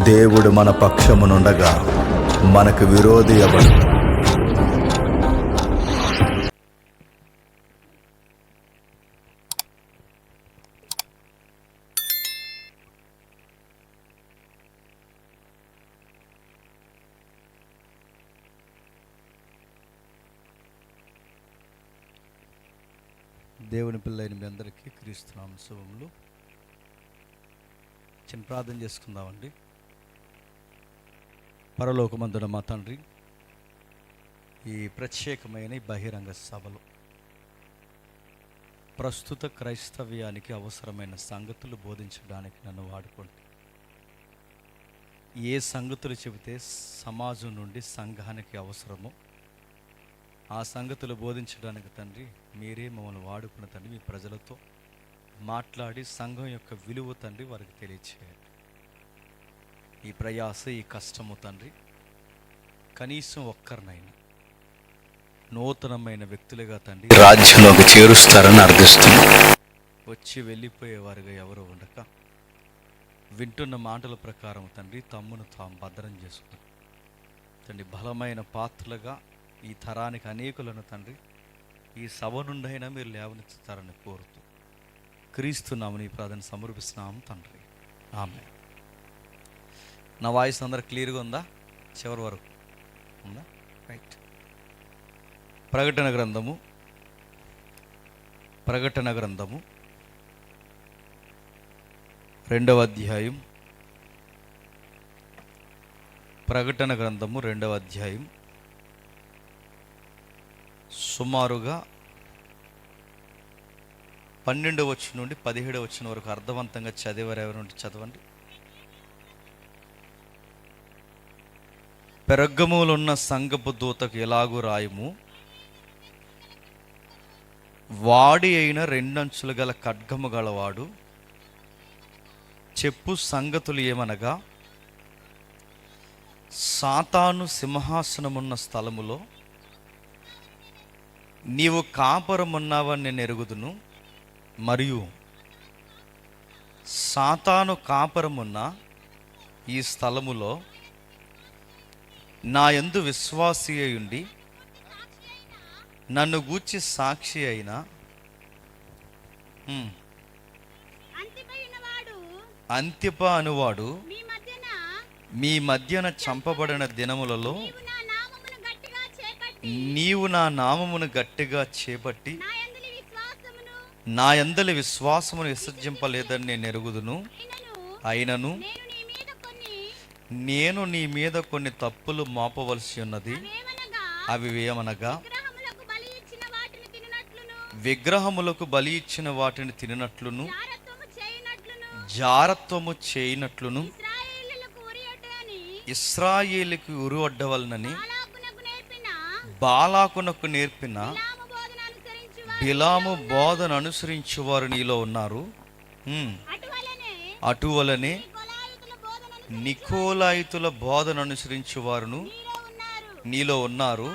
దేవుడు మన పక్షమునుండగా మనకు విరోధి ఎవడు? దేవుని పిల్లైన మీ అందరికీ క్రీస్తునామ శుభములు. చిన్న ప్రార్థన చేసుకుందామండి. పరలోకమందున మా తండ్రి, ఈ ప్రత్యేకమైన ఈ బహిరంగ సభలో ప్రస్తుత క్రైస్తవ్యానికి అవసరమైన సంగతులు బోధించడానికి నన్ను వాడుకోండి. ఏ సంగతులు చెబితే సమాజం నుండి సంఘానికి అవసరమో ఆ సంగతులు బోధించడానికి తండ్రి మీరే మమ్మల్ని వాడుకున్న తండ్రి, మీ ప్రజలతో మాట్లాడి సంఘం యొక్క విలువ తండ్రి వారికి తెలియచేయండి. ఈ ప్రయాస, ఈ కష్టము తండ్రి కనీసం ఒక్కరినైనా నూతనమైన వ్యక్తులుగా తండ్రి రాజ్యంలోకి చేరుస్తారని అర్థిస్తుంది. వచ్చి వెళ్ళిపోయేవారుగా ఎవరు ఉండక వింటున్న మాటల ప్రకారం తండ్రి తమ్మును తాము భద్రం చేసుకుని తండ్రి బలమైన పాత్రలుగా ఈ తరానికి అనేకులను తండ్రి ఈ సభ నుండైనా మీరు లేవనెత్తుతారని కోరుతూ క్రీస్తున్నామని ఈ ప్రార్థన సమర్పిస్తున్నాము తండ్రి, ఆమేన్. నా వాయిస్ అందరూ క్లియర్గా ఉందా? చివరి వరకు ఉందా? రైట్. ప్రకటన గ్రంథము 2వ అధ్యాయం. ప్రకటన గ్రంథము 2వ అధ్యాయం సుమారుగా 12వ వచనం నుండి 17వ వచనం వరకు అర్థవంతంగా చదివారు ఎవరు నుండి చదవండి. పెరగములో ఉన్న సంఘపు దూతకు ఎలాగూ రాయము, వాడి అయిన 2 అంచులు గల ఖడ్గము గలవాడు చెప్పు సంగతులు ఏమనగా, సాతాను సింహాసనమున్న స్థలములో నీవు కాపురమున్నావని నేను ఎరుగుదును, మరియు సాతాను కాపురమున్న ఈ స్థలములో నా యందు విశ్వాసి అయ్యుండి నన్ను గూర్చి సాక్షి అయిన అంతిప అనువాడు మీ మధ్యన చంపబడిన దినములలో నీవు నా నామమును గట్టిగా చేపట్టి నా యందలి విశ్వాసమును విసర్జింపలేదని నేను ఎరుగుదును. అయినను నేను నీ మీద కొన్ని తప్పులు మోపవలసి ఉన్నది. అవి ఏమనగా, విగ్రహములకు బలి ఇచ్చిన వాటిని తిననట్లును, జారత్వము చేయనట్లును, ఇశ్రాయేలుకు ఉరి ఒడ్డవలనని బాలాకునకు నేర్పిన బిలాము బోధన అనుసరించువారు నీలో ఉన్నారు. అటువలనే నికోలాయితుల బోధన అనుసరించువారును నీలో ఉన్నారు.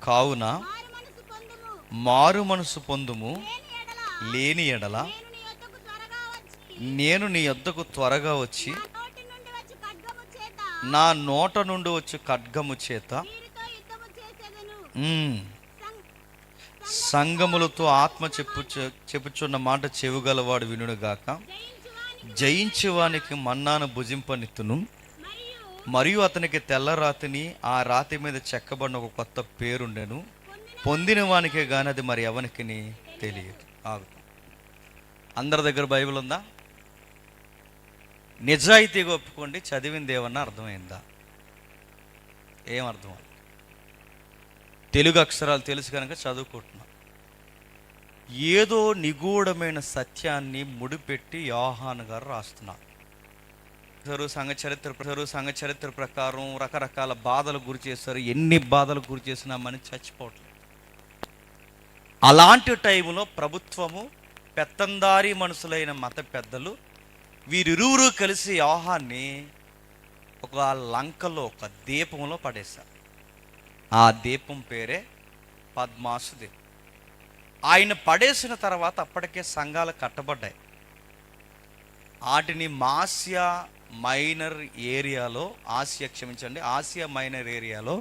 కావున మారు మనసు పొందుము, లేని ఎడల నేను నీ యొద్దకు త్వరగా వచ్చి నా నోట నుండి వచ్చి ఖడ్గము చేత సంగములతో ఆత్మ చెప్పుచున్న మాట చెవుగలవాడు వినుగాక. జయించేవానికి మన్నాను భుజింపనిత్తును, మరియు అతనికి తెల్ల రాతిని, ఆ రాతి మీద చెక్కబడిన ఒక కొత్త పేరుండెను. పొందిన వానికే కానీ అది మరి ఎవరికి తెలియదు. అందరి దగ్గర బైబిల్ ఉందా? నిజాయితీగా ఒప్పుకోండి, చదివింది ఏమన్నా అర్థమైందా? ఏం అర్థం? తెలుగు అక్షరాలు తెలుసు కనుక చదువుకుంటున్నా. ఏదో నిగూఢమైన సత్యాన్ని ముడిపెట్టి యోహాను గారు రాస్తున్నారు. సంఘ చరిత్ర ప్రకారం రకరకాల బాధలకు గురి చేస్తారు. ఎన్ని బాధలకు గురి చేసినా మనం చచ్చిపోవట్లేదు. అలాంటి టైంలో ప్రభుత్వము, పెత్తందారీ మనుషులైన మత పెద్దలు వీరిరువురు కలిసి యోహాన్ని ఒక లంకలో, ఒక దీపంలో పడేశారు. ఆ దీపం పేరే పద్మాసు దీపం. ఆయన పడేసిన తర్వాత అప్పటికే సంఘాలు కట్టబడ్డాయి. వాటిని మాస్యా మైనర్ ఏరియాలో ఆసియా మైనర్ ఏరియాలో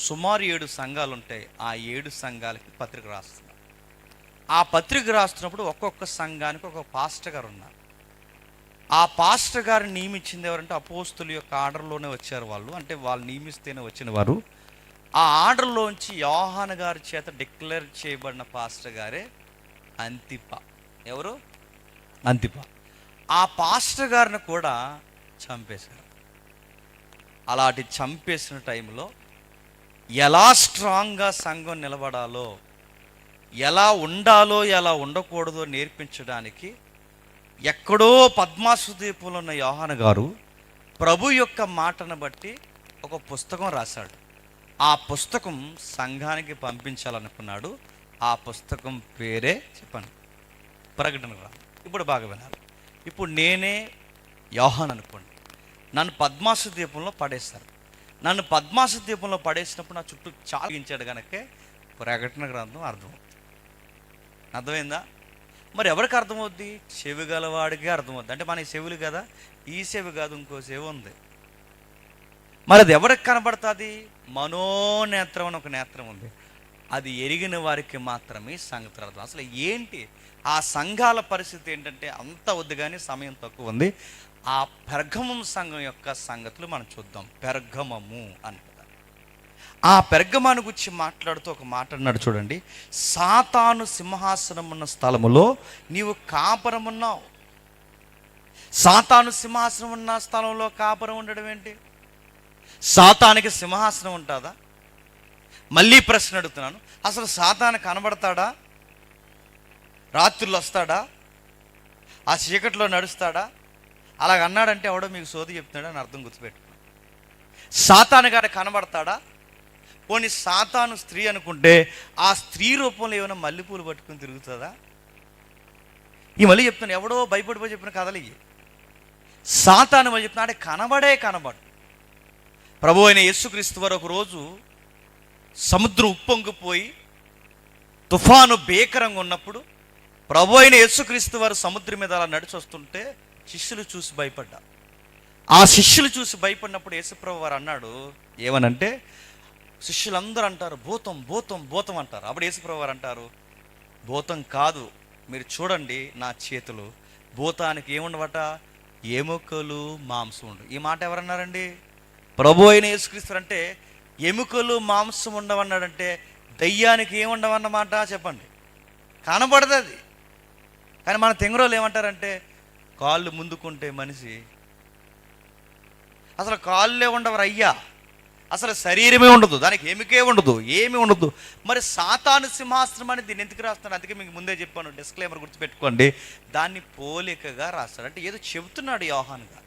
సుమారు 7 సంఘాలు ఉంటాయి. ఆ 7 సంఘాలకి పత్రిక రాస్తున్నారు. ఆ పత్రిక రాస్తున్నప్పుడు ఒక్కొక్క సంఘానికి ఒక పాస్టర్ గారు ఉన్నారు. ఆ పాస్టర్ గారిని నియమించింది ఎవరంటే అపోస్తుల యొక్క ఆర్డర్లోనే వచ్చారు వాళ్ళు. అంటే వాళ్ళు నియమిస్తేనే వచ్చిన వారు. ఆ ఆర్డర్లోంచి యోహాను గారి చేత డిక్లేర్ చేయబడిన పాస్టర్ గారే అంతిప. ఎవరు? అంతిప. ఆ పాస్టర్ గారిని కూడా చంపేశారు. అలాంటి చంపేసిన టైంలో ఎలా స్ట్రాంగ్గా సంఘం నిలబడాలో, ఎలా ఉండాలో, ఎలా ఉండకూడదో నేర్పించడానికి ఎక్కడో పద్మాసు ద్వీపంలో ఉన్న యోహాను గారు ప్రభు యొక్క మాటను బట్టి ఒక పుస్తకం రాశాడు. ఆ పుస్తకం సంఘానికి పంపించాలనుకున్నాడు. ఆ పుస్తకం పేరే చెప్పండి, ప్రకటన గ్రంథం. ఇప్పుడు బాగా వినాలి. ఇప్పుడు నేనే యోహాను అనుకోండి, నన్ను పద్మాసు ద్వీపంలో పడేస్తారు. నన్ను పద్మాసు ద్వీపంలో పడేసినప్పుడు నా చుట్టూ చాలించాడు కనుకే ప్రకటన గ్రంథం అర్థమవుతుంది. అర్థమైందా? మరి ఎవరికి అర్థమవుద్ది? చెవి గలవాడికి అర్థమవుద్ది. అంటే మన చెవులు కదా, ఈ చెవి కాదు, ఇంకో చెవి ఉంది. మరి అది ఎవరికి కనబడుతుంది? మనోనేత్రం అని ఒక నేత్రం ఉంది. అది ఎరిగిన వారికి మాత్రమే సంగతి అర్థం. అసలు ఏంటి ఆ సంఘాల పరిస్థితి ఏంటంటే అంత వద్దు, కానీ సమయం తక్కువ ఉంది. ఆ పెర్గమం సంఘం యొక్క సంగతులు మనం చూద్దాం. పెర్గమము అని ఆ పెర్గమాను గురించి మాట్లాడుతూ ఒక మాట అన్నాడు చూడండి. సాతాను సింహాసనం ఉన్న స్థలములో నీవు కాపురం ఉన్నావు. సాతాను సింహాసనం ఉన్న స్థలంలో కాపురం ఉండడం ఏంటి? సాతానికి సింహాసనం ఉంటుందా? మళ్ళీ ప్రశ్న అడుగుతున్నాను, అసలు సాతాను కనబడతాడా? రాత్రులు వస్తాడా? ఆ చీకట్లో నడుస్తాడా? అలాగ అన్నాడంటే ఎవడో మీకు సోది చెప్తున్నాడు అని అర్థం, గుర్తుపెట్టుకున్నాను. సాతాను గారు కనబడతాడా? పోనీ సాతాను స్త్రీ అనుకుంటే ఆ స్త్రీ రూపంలో ఏమైనా మల్లెపూలు పట్టుకుని తిరుగుతుందా? ఈ మళ్ళీ చెప్తాను, ఎవడో భయపడిపోయి చెప్పిన కథలు ఇవి. సాతాను మళ్ళీ చెప్తున్నా అంటే కనబడు. ప్రభు అయిన యేసుక్రీస్తు వారు ఒకరోజు సముద్రం ఉప్పొంగిపోయి తుఫాను భీకరంగా ఉన్నప్పుడు ప్రభు అయిన యేసుక్రీస్తు వారు సముద్రం మీద అలా నడిచి వస్తుంటే శిష్యులు చూసి భయపడ్డా. ఆ శిష్యులు చూసి భయపడినప్పుడు యేసుప్రభు వారు అన్నాడు ఏమనంటే, శిష్యులందరూ అంటారు భూతం భూతం భూతం అంటారు. అప్పుడు యేసుప్రభు వారు అంటారు, భూతం కాదు, మీరు చూడండి నా చేతులు. భూతానికి ఏముండవట? ఎముకలు మాంసం ఉండు. ఈ మాట ఎవరన్నారండి? ప్రభు అయిన యేసుక్రీస్తు. అంటే ఎముకలు మాంసం ఉండవన్నాడంటే దయ్యానికి ఏముండవన్నమాట చెప్పండి. కనబడదు అది. కానీ మన తెంగరోళ్ళు ఏమంటారంటే కాళ్ళు ముందుకుంటే మనిషి, అసలు కాళ్ళే ఉండవరు అయ్యా, అసలు శరీరమే ఉండదు, దానికి ఎముకే ఉండదు, ఏమి ఉండదు. మరి సాతాను సింహాసనం అని దీన్ని ఎందుకు రాస్తాను? అందుకే మీకు ముందే చెప్పాను, డిస్క్లైమర్ గుర్తుపెట్టుకోండి. దాన్ని పోలికగా రాస్తాడు. అంటే ఏదో చెబుతున్నాడు యోహాను గారు,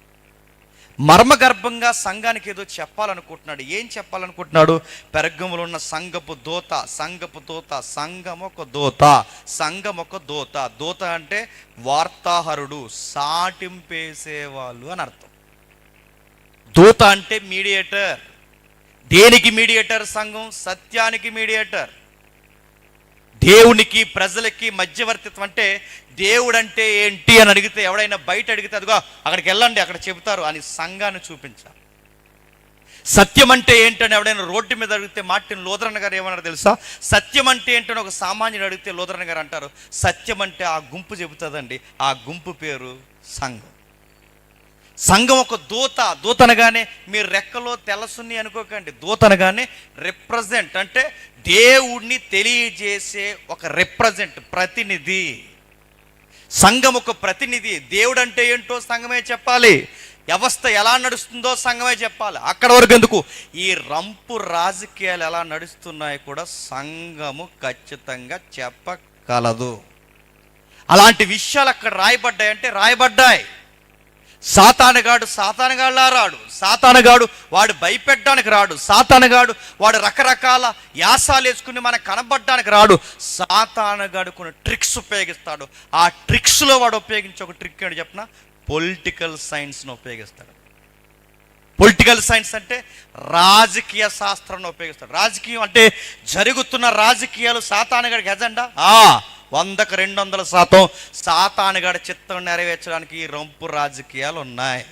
మర్మగర్భంగా సంఘానికి ఏదో చెప్పాలనుకుంటున్నాడు. ఏం చెప్పాలనుకుంటున్నాడు? పెర్గములో ఉన్న సంఘపు దూత, సంఘం ఒక దూత. దూత అంటే వార్తాహరుడు, సాటింపేసేవాళ్ళు అని అర్థం. దూత అంటే మీడియేటర్. దేనికి మీడియేటర్? సంఘం సత్యానికి మీడియేటర్. దేవునికి ప్రజలకి మధ్యవర్తిత్వం. అంటే దేవుడు అంటే ఏంటి అని అడిగితే, ఎవడైనా బయట అడిగితే అదిగో అక్కడికి వెళ్ళండి అక్కడ చెబుతారు అని సంఘాన్ని చూపించాలి. సత్యం అంటే ఏంటని ఎవడైనా రోడ్డు మీద అడిగితే మార్టిన్ లూథరన్ గారు ఏమన్నారు తెలుసా? సత్యం అంటే ఏంటని ఒక సామాన్యుడు అడిగితే లూథరన్ గారు అంటారు, సత్యం అంటే ఆ గుంపు చెబుతుందండి, ఆ గుంపు పేరు సంఘం. సంఘం ఒక దూత అనగానే మీరు రెక్కలో తెల్లసున్ని అనుకోకండి. దూత అనగానే రిప్రజెంట్, అంటే దేవుణ్ణి తెలియజేసే ఒక రిప్రజెంట్, ప్రతినిధి. సంఘం ఒక ప్రతినిధి. దేవుడు అంటే ఏంటో సంఘమే చెప్పాలి, వ్యవస్థ ఎలా నడుస్తుందో సంఘమే చెప్పాలి. అక్కడ వరకు ఎందుకు, ఈ రంపు రాజకీయాలు ఎలా నడుస్తున్నాయో కూడా సంఘము ఖచ్చితంగా చెప్పగలదు. అలాంటి విషయాలు అక్కడ రాయబడ్డాయంటే రాయబడ్డాయి. సాతానుగాడులా రాడు. సాతానుగాడు వాడు భయపెట్టడానికి రాడు. సాతానుగాడు వాడు రకరకాల యాసాలు వేసుకుని మనకు కనబడడానికి రాడు. సాతానుగాడు కొన్ని ట్రిక్స్ ఉపయోగిస్తాడు. ఆ ట్రిక్స్లో వాడు ఉపయోగించే ఒక ట్రిక్ ఏంటి చెప్పిన, పొలిటికల్ సైన్స్ను ఉపయోగిస్తాడు. పొలిటికల్ సైన్స్ అంటే రాజకీయ శాస్త్రాన్ని ఉపయోగిస్తాడు. రాజకీయం అంటే జరుగుతున్న రాజకీయాలు సాతానుగాడికి ఎజెండా 100కు 200% సాతానుగాడి చిత్తం నెరవేర్చడానికి ఈ రంపు రాజకీయాలు ఉన్నాయి.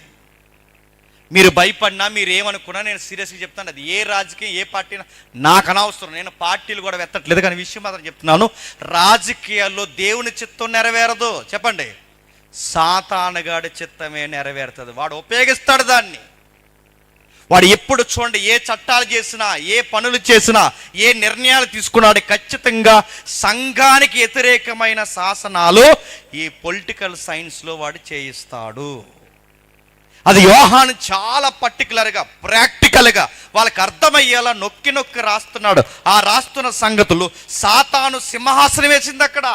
మీరు భయపడినా, మీరు ఏమనుకున్నా, నేను సీరియస్గా చెప్తాను, అది ఏ రాజకీయం ఏ పార్టీ నాకు అనవసరం. నేను పార్టీలు కూడా వెత్తట్లేదు, కానీ విషయం మాత్రం చెప్తున్నాను. రాజకీయాల్లో దేవుని చిత్తం నెరవేరదు. చెప్పండి, సాతానుగాడి చిత్తమే నెరవేరుతుంది. వాడు ఉపయోగిస్తాడు దాన్ని. వాడు ఎప్పుడు చూడండి, ఏ చట్టాలు చేసినా, ఏ పనులు చేసినా, ఏ నిర్ణయాలు తీసుకున్నాడు, ఖచ్చితంగా సంఘానికి వ్యతిరేకమైన శాసనాలు ఈ పొలిటికల్ సైన్స్లో వాడు చేయిస్తాడు. అది యోహాను చాలా పర్టికులర్గా, ప్రాక్టికల్గా వాళ్ళకి అర్థమయ్యేలా నొక్కి నొక్కి రాస్తున్నాడు. ఆ రాస్తున్న సంగతులు సాతాను సింహాసనం వేసింది అక్కడ.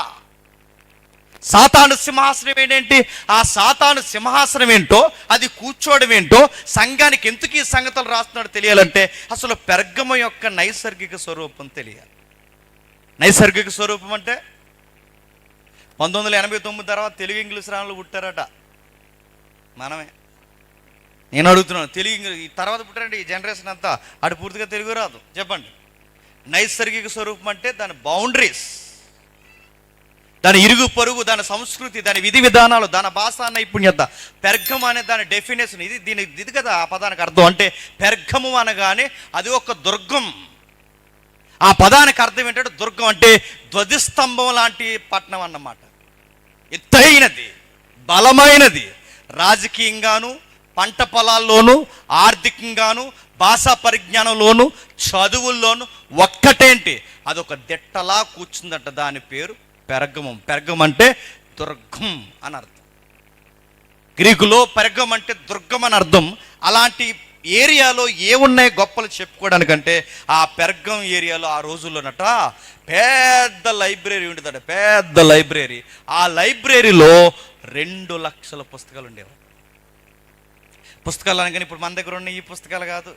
సాతాను సింహాసనం ఏంటంటే, ఆ సాతాను సింహాసనం ఏంటో, అది కూర్చోవడం ఏంటో, సంఘానికి ఎందుకు ఈ సంగతులు రాస్తున్నాడు తెలియాలంటే అసలు పెర్గము యొక్క నైసర్గిక స్వరూపం తెలియాలి. నైసర్గిక స్వరూపం అంటే 1989 తర్వాత తెలుగు ఇంగ్లీష్ రాళ్ళు పుట్టారట. మనమే, నేను అడుగుతున్నాను, తెలుగు ఈ తర్వాత పుట్టారంటే ఈ జనరేషన్ అంతా అటు పూర్తిగా తెలుగు రాదు. చెప్పండి, నైసర్గిక స్వరూపం అంటే దాని బౌండరీస్, దాని ఇరుగు పొరుగు, దాని సంస్కృతి, దాని విధి విధానాలు, దాని భాషా నైపుణ్యత. పెర్గము అనే దాని డెఫినేషన్ ఇది కదా ఆ పదానికి అర్థం. అంటే పెర్గము అనగానే అది ఒక దుర్గం. ఆ పదానికి అర్థం ఏంటంటే దుర్గం అంటే ధ్వజస్తంభం లాంటి పట్టణం అన్నమాట. ఎత్తైనది, బలమైనది, రాజకీయంగాను, పంట పొలాల్లోనూ, ఆర్థికంగాను, భాషా పరిజ్ఞానంలోను, చదువుల్లోను ఒక్కటేంటి, అదొక దిట్టలా కూర్చుందట. దాని పేరు పెర్గమం. పెర్గం అంటే దుర్గం అని అర్థం. గ్రీకులో పెర్గం అంటే దుర్గం అని అర్థం. అలాంటి ఏరియాలో ఏమున్నాయి గొప్పలు చెప్పుకోవడానికంటే ఆ పెర్గం ఏరియాలో ఆ రోజుల్లోనట పెద్ద లైబ్రరీ ఉండేదట, పెద్ద లైబ్రరీ. ఆ లైబ్రరీలో 2 లక్షల పుస్తకాలు ఉండేవి. పుస్తకాలు అనగానే ఇప్పుడు మన దగ్గర ఉన్న ఈ పుస్తకాలు కాదు.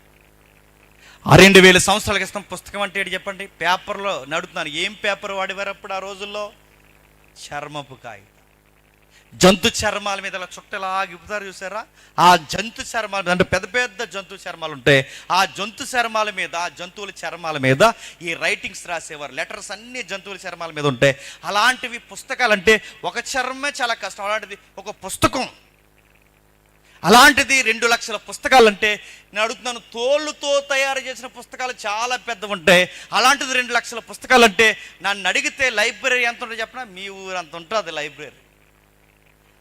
2000 సంవత్సరాల క్రితం పుస్తకం అంటే ఏంటి చెప్పండి? పేపర్లో నడుతున్నాను. ఏం పేపర్ వాడేవారు అప్పుడు ఆ రోజుల్లో? చర్మపు కాగితం. జంతు చర్మాల మీద ఇలా చుట్టలా గిప్పుతారు చూసారా? ఆ జంతు చర్మాలు అంటే పెద్ద పెద్ద జంతు చర్మాలు ఉంటాయి. ఆ జంతు చర్మాల మీద, ఆ జంతువుల చర్మాల మీద ఈ రైటింగ్స్ రాసేవారు. లెటర్స్ అన్ని జంతువుల చర్మాల మీద ఉంటాయి. అలాంటివి పుస్తకాలు అంటే ఒక చర్మే చాలా కష్టం. అలాంటిది ఒక పుస్తకం. అలాంటిది 2 లక్షల పుస్తకాలు అంటే నేను అడుగుతున్నాను, తోళ్ళుతో తయారు చేసిన పుస్తకాలు చాలా పెద్దవి ఉంటాయి. అలాంటిది 2 లక్షల పుస్తకాలు అంటే నన్ను అడిగితే లైబ్రరీ ఎంత ఉంటుందో చెప్పినా మీ ఊరు అంత ఉంటుంది లైబ్రరీ.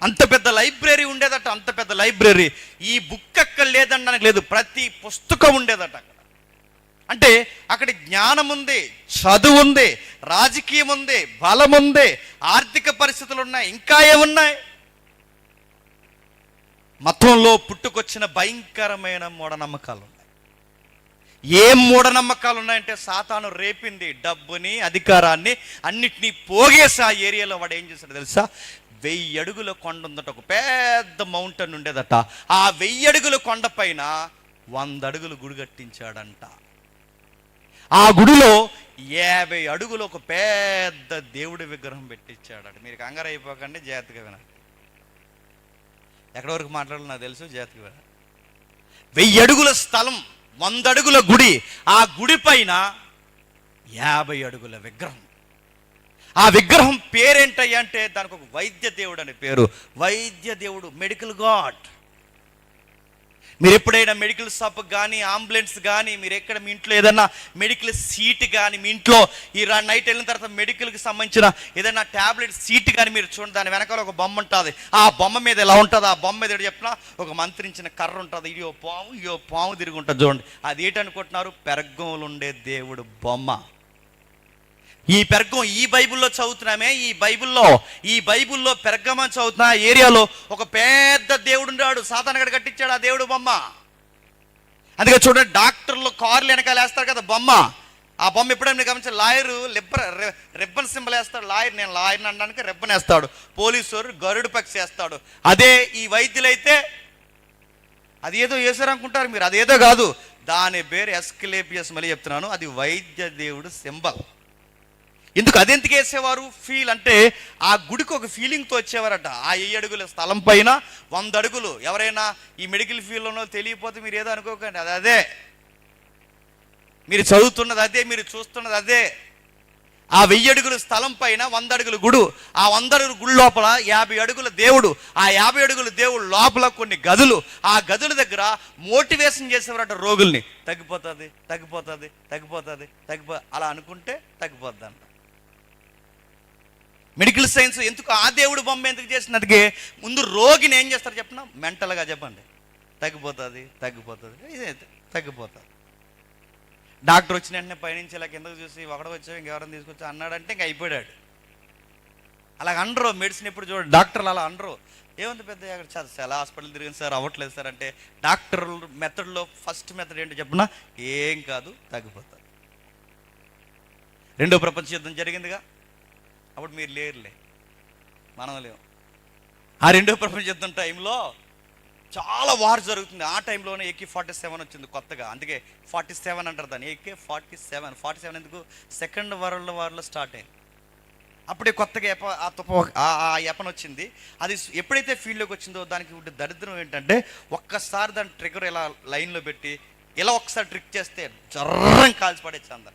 అంత పెద్ద లైబ్రరీ ఉండేదట, అంత పెద్ద లైబ్రరీ. ఈ బుక్ అక్కడ లేదనడానికి లేదు, ప్రతి పుస్తకం ఉండేదట అక్కడ. అంటే అక్కడ జ్ఞానం ఉంది, చదువు ఉంది, రాజకీయం ఉంది, బలం ఉంది, ఆర్థిక పరిస్థితులు ఉన్నాయి, ఇంకా ఏమున్నాయి? మతంలో పుట్టుకొచ్చిన భయంకరమైన మూఢనమ్మకాలు ఉన్నాయి. ఏం మూఢనమ్మకాలు ఉన్నాయంటే సాతాను రేపింది డబ్బుని, అధికారాన్ని, అన్నిటినీ పోగేసి ఆ ఏరియాలో వాడు ఏం చేశాడు తెలుసా? 1000 అడుగుల కొండ ఉందట, ఒక పెద్ద మౌంటైన్ ఉండేదట. ఆ 1000 అడుగుల కొండ పైన 100 అడుగులు గుడి కట్టించాడంట. ఆ గుడిలో 50 అడుగులు ఒక పెద్ద దేవుడి విగ్రహం పెట్టించాడట. మీరు కంగారు అయిపోకండి, జాగ్రత్తగా వినండి. ఎక్కడి వరకు మాట్లాడాలి నాకు తెలుసు, జాగ్రత్తగా వినండి. 1000 అడుగుల స్థలం, 100 అడుగుల గుడి, ఆ గుడి పైన 50 అడుగుల విగ్రహం. ఆ విగ్రహం పేరేంటయ్యా అంటే దానికి ఒక వైద్య దేవుడు అనే పేరు. వైద్య దేవుడు, మెడికల్ గాడ్. మీరు ఎప్పుడైనా మెడికల్ షాప్ కానీ, అంబులెన్స్ కానీ, మీరు ఎక్కడ మీ ఇంట్లో ఏదైనా మెడికల్ సీట్ కానీ, మీ ఇంట్లో ఈ నైట్ వెళ్ళిన తర్వాత మెడికల్కి సంబంధించిన ఏదైనా ట్యాబ్లెట్ సీట్ కానీ మీరు చూడండి, దాని వెనకాల ఒక బొమ్మ ఉంటుంది. ఆ బొమ్మ మీద ఎలా ఉంటుంది? ఆ బొమ్మ మీద చెప్పినా ఒక మంత్రించిన కర్ర ఉంటుంది. ఇయో పాము తిరిగి ఉంటుంది చూడండి. అది ఏంటనుకుంటున్నారు? పెర్గంలో ఉండే దేవుడు బొమ్మ. ఈ పెర్గం ఈ బైబిల్లో చదువుతున్నామే, ఈ బైబిల్లో పెర్గమని చదువుతున్నా ఏరియాలో ఒక పెద్ద దేవుడు ఉన్నాడు. సాతానుగాడు కట్టించాడు ఆ దేవుడు బొమ్మ. అందుకే చూడండి, డాక్టర్లు కార్లు వెనకాల వేస్తారు కదా బొమ్మ. ఆ బొమ్మ ఎప్పుడైనా గమనించి, లాయరు రిబ్బన్ సింబల్ వేస్తాడు. నేను లాయర్ని అనడానికి రిబ్బన్ వేస్తాడు. పోలీసు గరుడు పక్షి వేస్తాడు. అదే ఈ వైద్యులైతే అది ఏదో వేసారనుకుంటారు మీరు, అదేదో కాదు. దాని పేరు ఎస్కిలేపియస్. మళ్ళీ చెప్తున్నాను, అది వైద్య దేవుడు సింబల్. ఎందుకు అదెందుకు వేసేవారు? ఫీల్ అంటే ఆ గుడికి ఒక ఫీలింగ్తో వచ్చేవారట. ఆ 1000 అడుగుల స్థలం పైన 100 అడుగులు. ఎవరైనా ఈ మెడికల్ ఫీల్డ్లో తెలియకపోతే మీరు ఏదో అనుకోకండి, అదే మీరు చదువుతున్నది అదే, మీరు చూస్తున్నది అదే. ఆ 1000 అడుగుల స్థలం పైన 100 అడుగుల గుడు, ఆ 100 అడుగుల గుడి లోపల 50 అడుగుల దేవుడు, ఆ 50 అడుగుల దేవుడు లోపల కొన్ని గదులు, ఆ గదుల దగ్గర మోటివేషన్ చేసేవారట రోగుల్ని. తగ్గిపోతుంది, తగ్గిపోతుంది, తగ్గిపోతుంది, అలా అనుకుంటే తగ్గిపోద్ది అంట. మెడికల్ సైన్స్ ఎందుకు ఆ దేవుడు బొమ్మ ఎందుకు చేసినందుకే ముందు రోగిని ఏం చేస్తారు చెప్పిన మెంటల్గా చెప్పండి, తగ్గిపోతుంది, తగ్గిపోతుంది, ఇదే తగ్గిపోతుంది. డాక్టర్ వచ్చిన వెంటనే పైనుంచి ఇలా కిందకు చూసి ఒకడ వచ్చావు ఇంకెవరైనా తీసుకొచ్చా అన్నాడంటే ఇంక అయిపోయాడు. అలాగ అనరు మెడిసిన్. ఎప్పుడు చూడండి డాక్టర్లు అలా అనరు. ఏముంది పెద్ద అక్కడ చాలా హాస్పిటల్ తిరిగింది సార్, అవ్వట్లేదు సార్ అంటే డాక్టర్ మెథడ్లో ఫస్ట్ మెథడ్ ఏంటో చెప్పినా ఏం కాదు, తగ్గిపోతుంది. రెండో ప్రపంచ యుద్ధం జరిగిందిగా, అప్పుడు మీరు లేరులే, మనం లేవు. ఆ రెండో ప్రపంచ యుద్ధం టైంలో చాలా వార్ జరుగుతుంది. ఆ టైంలోనే AK-47 వచ్చింది కొత్తగా, అందుకే 47 అంటారు దాన్ని. AK-47 ఎందుకు, సెకండ్ వరల్డ్ వార్లో స్టార్ట్ అయింది. అప్పుడే కొత్తగా ఆ ఎపన్ వచ్చింది. అది ఎప్పుడైతే ఫీల్డ్లోకి వచ్చిందో దానికి దరిద్రం ఏంటంటే ఒక్కసారి దాని ట్రిగర్ ఇలా లైన్లో పెట్టి ఇలా ఒకసారి ట్రిక్ చేస్తే జర్రం కాల్చి పడేచ్చు అందరు.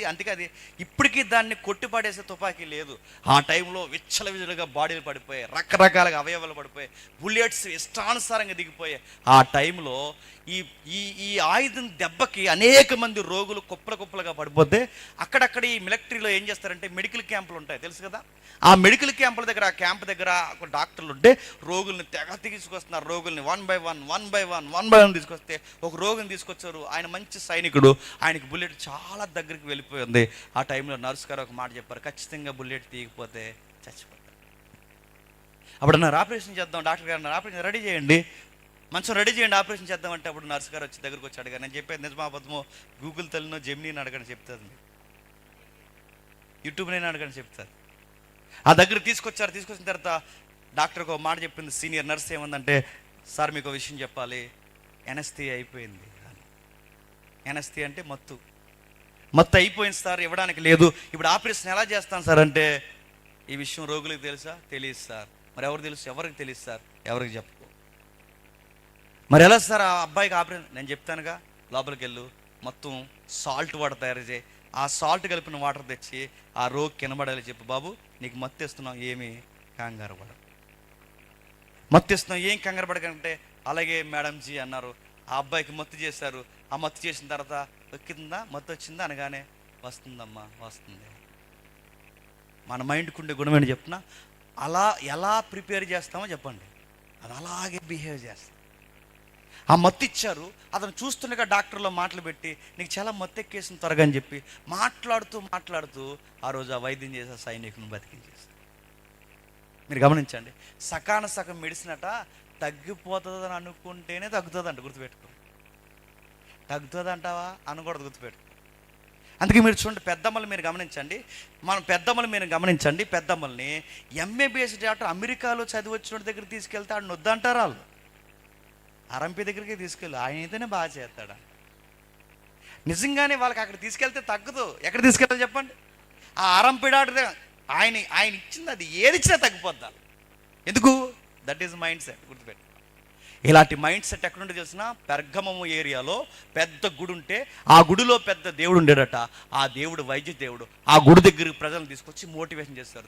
అందుకే అది ఇప్పటికీ దాన్ని కొట్టిపడేసే తుపాకీ లేదు. ఆ టైంలో విచ్చలవిజలుగా బాడీలు పడిపోయాయి, రకరకాలుగా అవయవాలు పడిపోయాయి, బుల్లెట్స్ ఇష్టానుసారంగా దిగిపోయాయి. ఆ టైంలో ఈ ఈ ఈ ఆయుధం దెబ్బకి అనేక మంది రోగులు కుప్పలుగా పడిపోతే అక్కడక్కడ ఈ మిలిటరీలో ఏం చేస్తారంటే మెడికల్ క్యాంపులు ఉంటాయి తెలుసు కదా. ఆ మెడికల్ క్యాంపుల దగ్గర, ఆ క్యాంప్ దగ్గర ఒక డాక్టర్లు ఉంటే రోగుల్ని తెగ తీసుకొస్తున్నారు. రోగుల్ని వన్ బై వన్ తీసుకొస్తే ఒక రోగిని తీసుకొచ్చారు. ఆయన మంచి సైనికుడు, ఆయనకి బుల్లెట్ చాలా దగ్గరికి వెళ్ళిపోయింది. ఆ టైంలో నర్సు గారు ఒక మాట చెప్పారు, ఖచ్చితంగా బుల్లెట్ తీయకపోతే చచ్చిపోతారు. అప్పుడు అన్నారు ఆపరేషన్ చేద్దాం. డాక్టర్ గారు అన్నారు ఆపరేషన్ రెడీ చేయండి, మంచం రెడీ చేయండి, ఆపరేషన్ చేద్దామంటే అప్పుడు నర్సు గారు వచ్చి దగ్గరకు వచ్చి అడిగారు. నేను చెప్పేది నిజమా అబద్ధమో గూగుల్ తల్లినో జెమినీని అడగని చెప్తుంది, యూట్యూబ్నైనా అడగని చెప్తారు. ఆ దగ్గర తీసుకొచ్చిన తర్వాత డాక్టర్కి ఒక మాట చెప్పింది సీనియర్ నర్స్. ఏమందంటే సార్ మీకు విషయం చెప్పాలి, ఎనస్థియా అయిపోయింది. ఎనస్థియా అంటే మత్తు అయిపోయింది సార్, ఇవ్వడానికి లేదు. ఇప్పుడు ఆపరేషన్ ఎలా చేస్తాను సార్ అంటే ఈ విషయం రోగులకు తెలుసా? తెలియదు సార్. మరి ఎవరు తెలుసు? ఎవరికి తెలియదు సార్, ఎవరికి చెప్పుకో. మరి ఎలా సార్ ఆ అబ్బాయికి ఆపరేషన్? నేను చెప్తానుగా, లోపలికి వెళ్ళు, మొత్తం సాల్ట్ వాటర్ తయారు చేయి, ఆ సాల్ట్ కలిపిన వాటర్ తెచ్చి ఆ రోగి కినబడాలి, చెప్పు బాబు నీకు మత్తు ఇస్తున్నాం, ఏమి కంగారు పడ, మత్తు ఇస్తున్నాం, ఏం కంగారు పడకంటే అలాగే మేడంజీ అన్నారు. ఆ అబ్బాయికి మత్తు చేశారు. ఆ మత్తు చేసిన తర్వాత ఎక్కిందా, మత్తు వచ్చిందా అనగానే వస్తుందమ్మా వస్తుంది. మన మైండ్కి ఉండే గుణం ఏంటి చెప్తున్నా, అలా ఎలా ప్రిపేర్ చేస్తామో చెప్పండి, అది అలాగే బిహేవ్ చేస్తాం. ఆ మత్తు ఇచ్చారు, అతను చూస్తుండగా డాక్టర్లో మాటలు పెట్టి నీకు చాలా మత్తు ఎక్కేసిన త్వరగా అని చెప్పి మాట్లాడుతూ ఆ రోజు ఆ వైద్యం చేసే సైనికుని బతికించేస్తారు. మీరు గమనించండి, సగం మెడిసిన్ అట తగ్గిపోతుందని అనుకుంటేనే తగ్గుతుంది, గుర్తుపెట్టుకో. తగ్గుతుంది అంటావా అనకూడదు, గుర్తుపెట్టుకో. అందుకే మీరు చూడండి, పెద్దమ్మల్ని మీరు గమనించండి, పెద్దమ్మల్ని MABS డాక్టర్ అమెరికాలో చదివి వచ్చిన దగ్గర తీసుకెళ్తే ఆడు నొద్దంటారు వాళ్ళు. ఆర్ఎంపీ దగ్గరికి తీసుకెళ్ళి ఆయన అయితేనే బాగా చేస్తాడా. నిజంగానే వాళ్ళకి అక్కడ తీసుకెళ్తే తగ్గదు. ఎక్కడ తీసుకెళ్ళాలి చెప్పండి? ఆ ఆర్ఎంపీ డాక్టర్ ఆయన ఇచ్చింది, అది ఏది ఇచ్చినా తగ్గిపోద్దాం. ఎందుకు? దట్ ఈజ్ మైండ్ సెట్, గుర్తుపెట్టు. ఇలాంటి మైండ్ సెట్ ఎక్కడుంటే తెలిసిన పెర్గమము ఏరియాలో పెద్ద గుడి ఉంటే ఆ గుడిలో పెద్ద దేవుడు ఉండేడట. ఆ దేవుడు వైద్య దేవుడు. ఆ గుడి దగ్గరికి ప్రజలను తీసుకొచ్చి మోటివేషన్ చేస్తారు,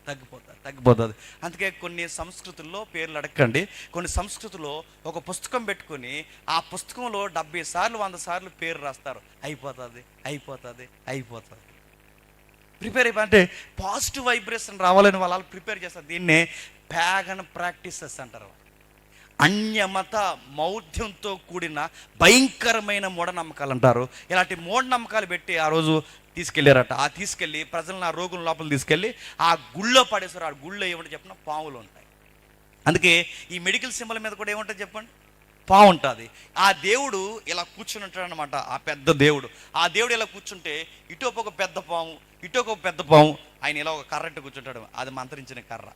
తగ్గిపోతుంది. అందుకే కొన్ని సంస్కృతుల్లో పేర్లు అడగండి, కొన్ని సంస్కృతుల్లో ఒక పుస్తకం పెట్టుకొని ఆ పుస్తకంలో 70 సార్లు 100 సార్లు పేరు రాస్తారు, అయిపోతుంది. ప్రిపేర్ అంటే పాజిటివ్ వైబ్రేషన్ రావాలని వాళ్ళు ప్రిపేర్ చేస్తారు. దీన్నే ప్యాగన్ ప్రాక్టీసెస్ అంటారు. అన్యమత మౌఢ్యంతో కూడిన భయంకరమైన మూఢనమ్మకాలు అంటారు. ఇలాంటి మూఢనమ్మకాలు పెట్టి ఆ రోజు తీసుకెళ్ళారట. ఆ తీసుకెళ్ళి ప్రజలను ఆ రోగుల లోపల తీసుకెళ్ళి ఆ గుళ్ళో పడేసారు. ఆ గుళ్ళో ఏమంటే చెప్పిన పాములు ఉంటాయి. అందుకే ఈ మెడికల్ సింబల్ మీద కూడా ఏముంటుంది చెప్పండి, పాము ఉంటుంది. ఆ దేవుడు ఇలా కూర్చుని ఉంటాడు అనమాట, ఆ పెద్ద దేవుడు. ఆ దేవుడు ఇలా కూర్చుంటే ఇటు ఒక పెద్ద పాము, ఇటు ఒక పెద్ద పాము, ఆయన ఇలా ఒక కర్ర కూర్చుంటాడు, అది మంత్రించిన కర్ర.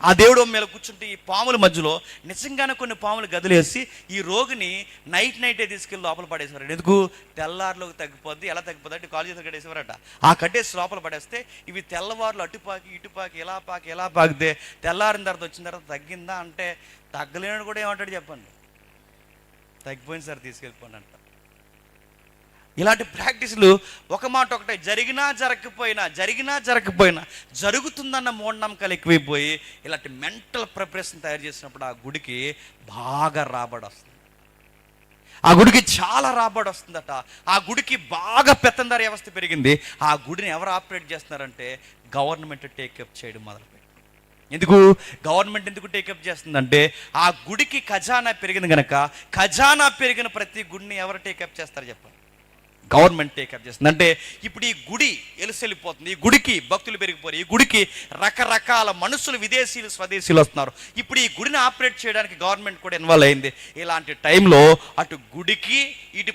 ఆ దేవుడు మీద కూర్చుంటే ఈ పాముల మధ్యలో నిజంగానే కొన్ని పాములు గదిలేసి ఈ రోగిని నైటే తీసుకెళ్ళి లోపల పడేసేవారు. ఎందుకు? తెల్లారులోకి తగ్గిపోద్ది. ఎలా తగ్గిపోద్ది అంటే కాలేజీలో కట్టేసేవారట. ఆ కట్టేసి లోపల పడేస్తే ఇవి తెల్లవారులు అటుపాకి ఇటుపాకి ఎలా పాకితే తెల్లారిన తర్వాత వచ్చిన తర్వాత తగ్గిందా అంటే తగ్గలేని కూడా ఏమంటాడు చెప్పండి, తగ్గిపోయింది సార్ తీసుకెళ్ళిపోండి అంట. ఇలాంటి ప్రాక్టీసులు ఒక మాట ఒకటే, జరిగినా జరగకపోయినా జరుగుతుందన్న మూఢనమ్మకాలు ఎక్కువైపోయి ఇలాంటి మెంటల్ ప్రిపరేషన్ తయారు చేసినప్పుడు ఆ గుడికి బాగా రాబడి వస్తుంది, ఆ గుడికి చాలా రాబడి వస్తుందట. ఆ గుడికి బాగా పెత్తందారి వ్యవస్థ పెరిగింది. ఆ గుడిని ఎవరు ఆపరేట్ చేస్తున్నారంటే గవర్నమెంట్ టేకప్ చేయడం మొదలుపెట్టింది. గవర్నమెంట్ ఎందుకు టేకప్ చేస్తుందంటే ఆ గుడికి ఖజానా పెరిగింది కనుక. ఖజానా పెరిగిన ప్రతి గుడిని ఎవరు టేకప్ చేస్తారు చెప్పండి? గవర్నమెంట్ టేకప్ చేస్తుంది. అంటే ఇప్పుడు ఈ గుడి ఎలుసెళ్ళిపోతుంది, ఈ గుడికి భక్తులు పెరిగిపోయి, ఈ గుడికి రకరకాల మనుషులు, విదేశీయులు, స్వదేశీయులు వస్తున్నారు. ఇప్పుడు ఈ గుడిని ఆపరేట్ చేయడానికి గవర్నమెంట్ కూడా ఇన్వాల్వ్ అయింది. ఇలాంటి టైంలో అటు గుడికి ఇటు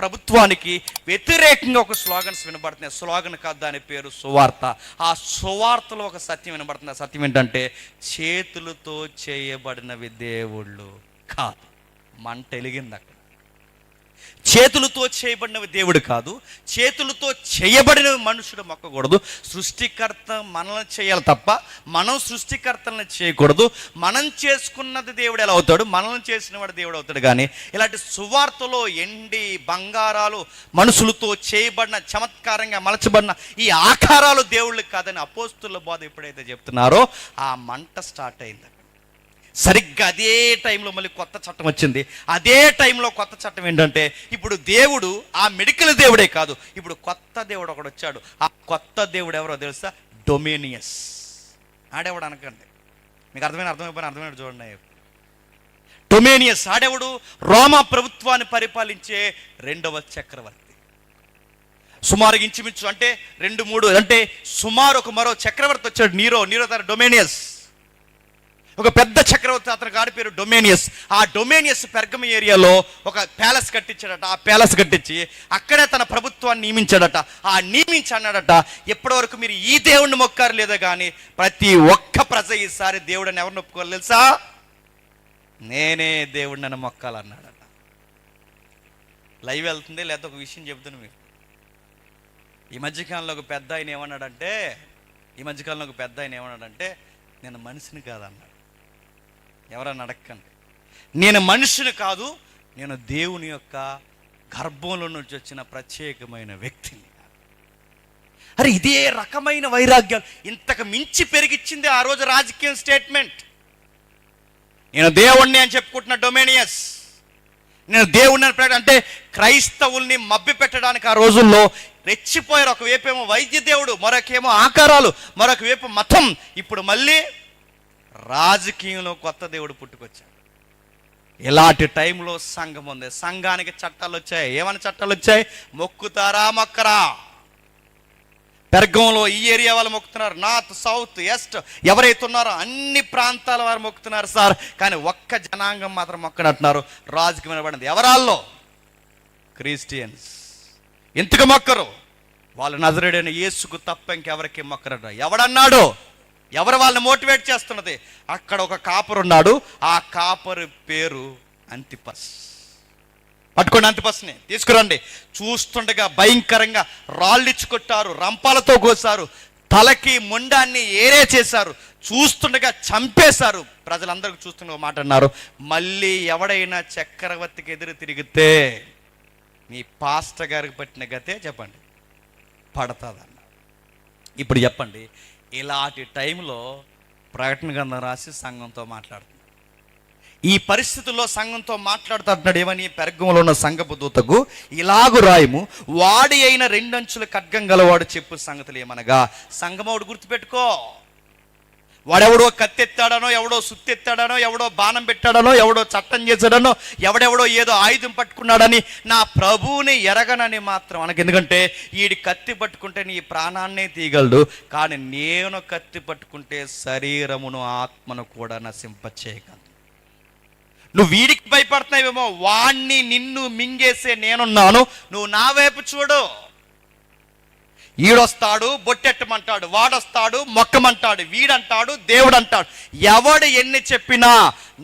ప్రభుత్వానికి వ్యతిరేకంగా ఒక స్లోగన్స్ వినబడుతున్నాయి. స్లోగన్ కాదు, దాని పేరు సువార్త. ఆ సువార్తలో ఒక సత్యం వినబడుతుంది. ఆ సత్యం ఏంటంటే చేతులతో చేయబడినవి దేవుళ్ళు కాదు. మంట వెలిగింది అక్కడ. చేతులతో చేయబడినవి దేవుడు కాదు, చేతులతో చేయబడినవి మనుషుడు మొక్కకూడదు. సృష్టికర్త మనల్ని చేయాలి తప్ప మనం సృష్టికర్తలను చేయకూడదు. మనం చేసుకున్నది దేవుడు ఎలా అవుతాడు? మనల్ని చేసిన వాడు దేవుడు అవుతాడు. కానీ ఇలాంటి సువార్తలో ఎండి బంగారాలు, మనుషులతో చేయబడిన చమత్కారంగా మలచబడిన ఈ ఆకారాలు దేవుళ్ళు కాదని అపోస్తుల బోధ ఎప్పుడైతే చెప్తున్నారో ఆ మంట స్టార్ట్ అయింది. సరిగ్గా అదే టైంలో మళ్ళీ కొత్త చట్టం వచ్చింది. అదే టైంలో కొత్త చట్టం ఏంటంటే ఇప్పుడు దేవుడు ఆ మెడికల్ దేవుడే కాదు, ఇప్పుడు కొత్త దేవుడు ఒకడు వచ్చాడు. ఆ కొత్త దేవుడు ఎవరో తెలుసా? డొమినియస్. ఆడేవాడు అనకండి, మీకు అర్థమైన చూడండి. డొమినియస్ ఆడేవాడు? రోమా ప్రభుత్వాన్ని పరిపాలించే 2వ చక్రవర్తి. సుమారు ఇంచుమించు అంటే 2-3 అంటే సుమారు ఒక మరో చక్రవర్తి వచ్చాడు, నీరో తన డొమినియస్. ఒక పెద్ద చక్రవర్తి, అతని గాడి పేరు డొమేనియస్. ఆ డొమేనియస్ పెర్గమ ఏరియాలో ఒక ప్యాలెస్ కట్టించాడట. ఆ ప్యాలెస్ కట్టించి అక్కడే తన ప్రభుత్వాన్ని నియమించాడట. ఆ నియమించి అన్నాడట, ఎప్పటి వరకు మీరు ఈ దేవుడిని మొక్కారు లేదా కానీ ప్రతి ఒక్క ప్రజ ఈసారి దేవుడిని ఎవరిని ఒప్పుకోవాలి తెలుసా? నేనే దేవుడిని మొక్కాలన్నాడట. లైవ్ వెళ్తుంది, లేదా ఒక విషయం చెబుతాను మీకు. ఈ మధ్యకాలంలో ఒక పెద్ద ఆయన ఏమన్నాడంటే నేను మనిషిని కాదన్నాడు. ఎవరన్నా అడగండి, నేను మనుషుని కాదు, నేను దేవుని యొక్క గర్భంలో నుంచి వచ్చిన ప్రత్యేకమైన వ్యక్తిని. అరే ఇదే రకమైన వైరాగ్యాలు ఇంతకు మించి పెరిగిచ్చింది ఆ రోజు రాజకీయ స్టేట్మెంట్. నేను దేవుణ్ణి అని చెప్పుకుంటున్న డొమేనియస్, నేను దేవుణ్ణి అంటే క్రైస్తవుల్ని మభ్య పెట్టడానికి ఆ రోజుల్లో రెచ్చిపోయారు. ఒకవైపేమో వైద్య దేవుడు, మరొకేమో ఆకారాలు, మరొక వైపు మతం. ఇప్పుడు మళ్ళీ రాజకీయంలో కొత్త దేవుడు పుట్టుకొచ్చాడు. ఇలాంటి టైంలో సంఘం ఉంది. సంఘానికి చట్టాలు వచ్చాయి. ఏమైనా చట్టాలు వచ్చాయి? మొక్కుతారా మొక్కరా? పెర్గంలో ఈ ఏరియా వాళ్ళు మొక్కుతున్నారు, నార్త్ సౌత్ వెస్ట్ ఎవరైతే ఉన్నారో అన్ని ప్రాంతాల వారు మొక్కుతున్నారు సార్. కానీ ఒక్క జనాంగం మాత్రం మొక్కనంటున్నారు. రాజుకి వినబడింది. ఎవరాల్లో? క్రిస్టియన్స్. ఎందుకు మొక్కరు? వాళ్ళు నజరేయుడైన యేసుకు తప్ప ఇంకెవరికి మొక్కరట. ఎవడన్నాడు? ఎవరు వాళ్ళని మోటివేట్ చేస్తున్నది? అక్కడ ఒక కాపరు ఉన్నాడు. ఆ కాపరు పేరు అంతిపస్. పట్టుకోండి, అంతిపస్ని తీసుకురండి. చూస్తుండగా భయంకరంగా రాళ్ళిచ్చి కొట్టారు, రంపాలతో కోసారు, తలకి మొండాన్ని ఏరే చేశారు, చూస్తుండగా చంపేశారు. ప్రజలందరికీ చూస్తుండగా మాట అన్నారు, మళ్ళీ ఎవడైనా చక్రవర్తికి ఎదురు తిరిగితే మీ పాస్టర్ గారికి పట్టిన గతే చెప్పండి పడతాదన్న. ఇప్పుడు చెప్పండి, ఇలాంటి టైంలో ప్రకటన గ్రంథం రాసి సంఘంతో మాట్లాడుతుంది. ఈ పరిస్థితుల్లో సంఘంతో మాట్లాడుతున్నాడు. ఏమని? పెర్గములో ఉన్న సంఘపు దూతకు ఇలాగు రాయము, వాడి అయిన 2 అంచుల ఖడ్గం గలవాడు చెప్పు సంగతులు ఏమనగా. సంఘమోడు గుర్తుపెట్టుకో, వాడెవడో కత్తెత్తాడనో, ఎవడో సుత్తెత్తాడనో, ఎవడో బాణం పెట్టాడనో, ఎవడో చట్టం చేశాడనో, ఎవడెవడో ఏదో ఆయుధం పట్టుకున్నాడని నా ప్రభువుని ఎరగనని మాత్రం అనకు. ఎందుకంటే వీడి కత్తి పట్టుకుంటే నీ ప్రాణాన్నే తీయగలడు, కానీ నేను కత్తి పట్టుకుంటే శరీరమును ఆత్మను కూడా నశింపచేయగలను. నువ్వు వీడికి భయపడుతున్నావేమో, వాణ్ణి నిన్ను మింగేసే నేనున్నాను, నువ్వు నా వైపు చూడు. ఈడొస్తాడు బొట్టెట్టమంటాడు, వాడొస్తాడు మొక్కమంటాడు, వీడంటాడు దేవుడు అంటాడు. ఎవడు ఎన్ని చెప్పినా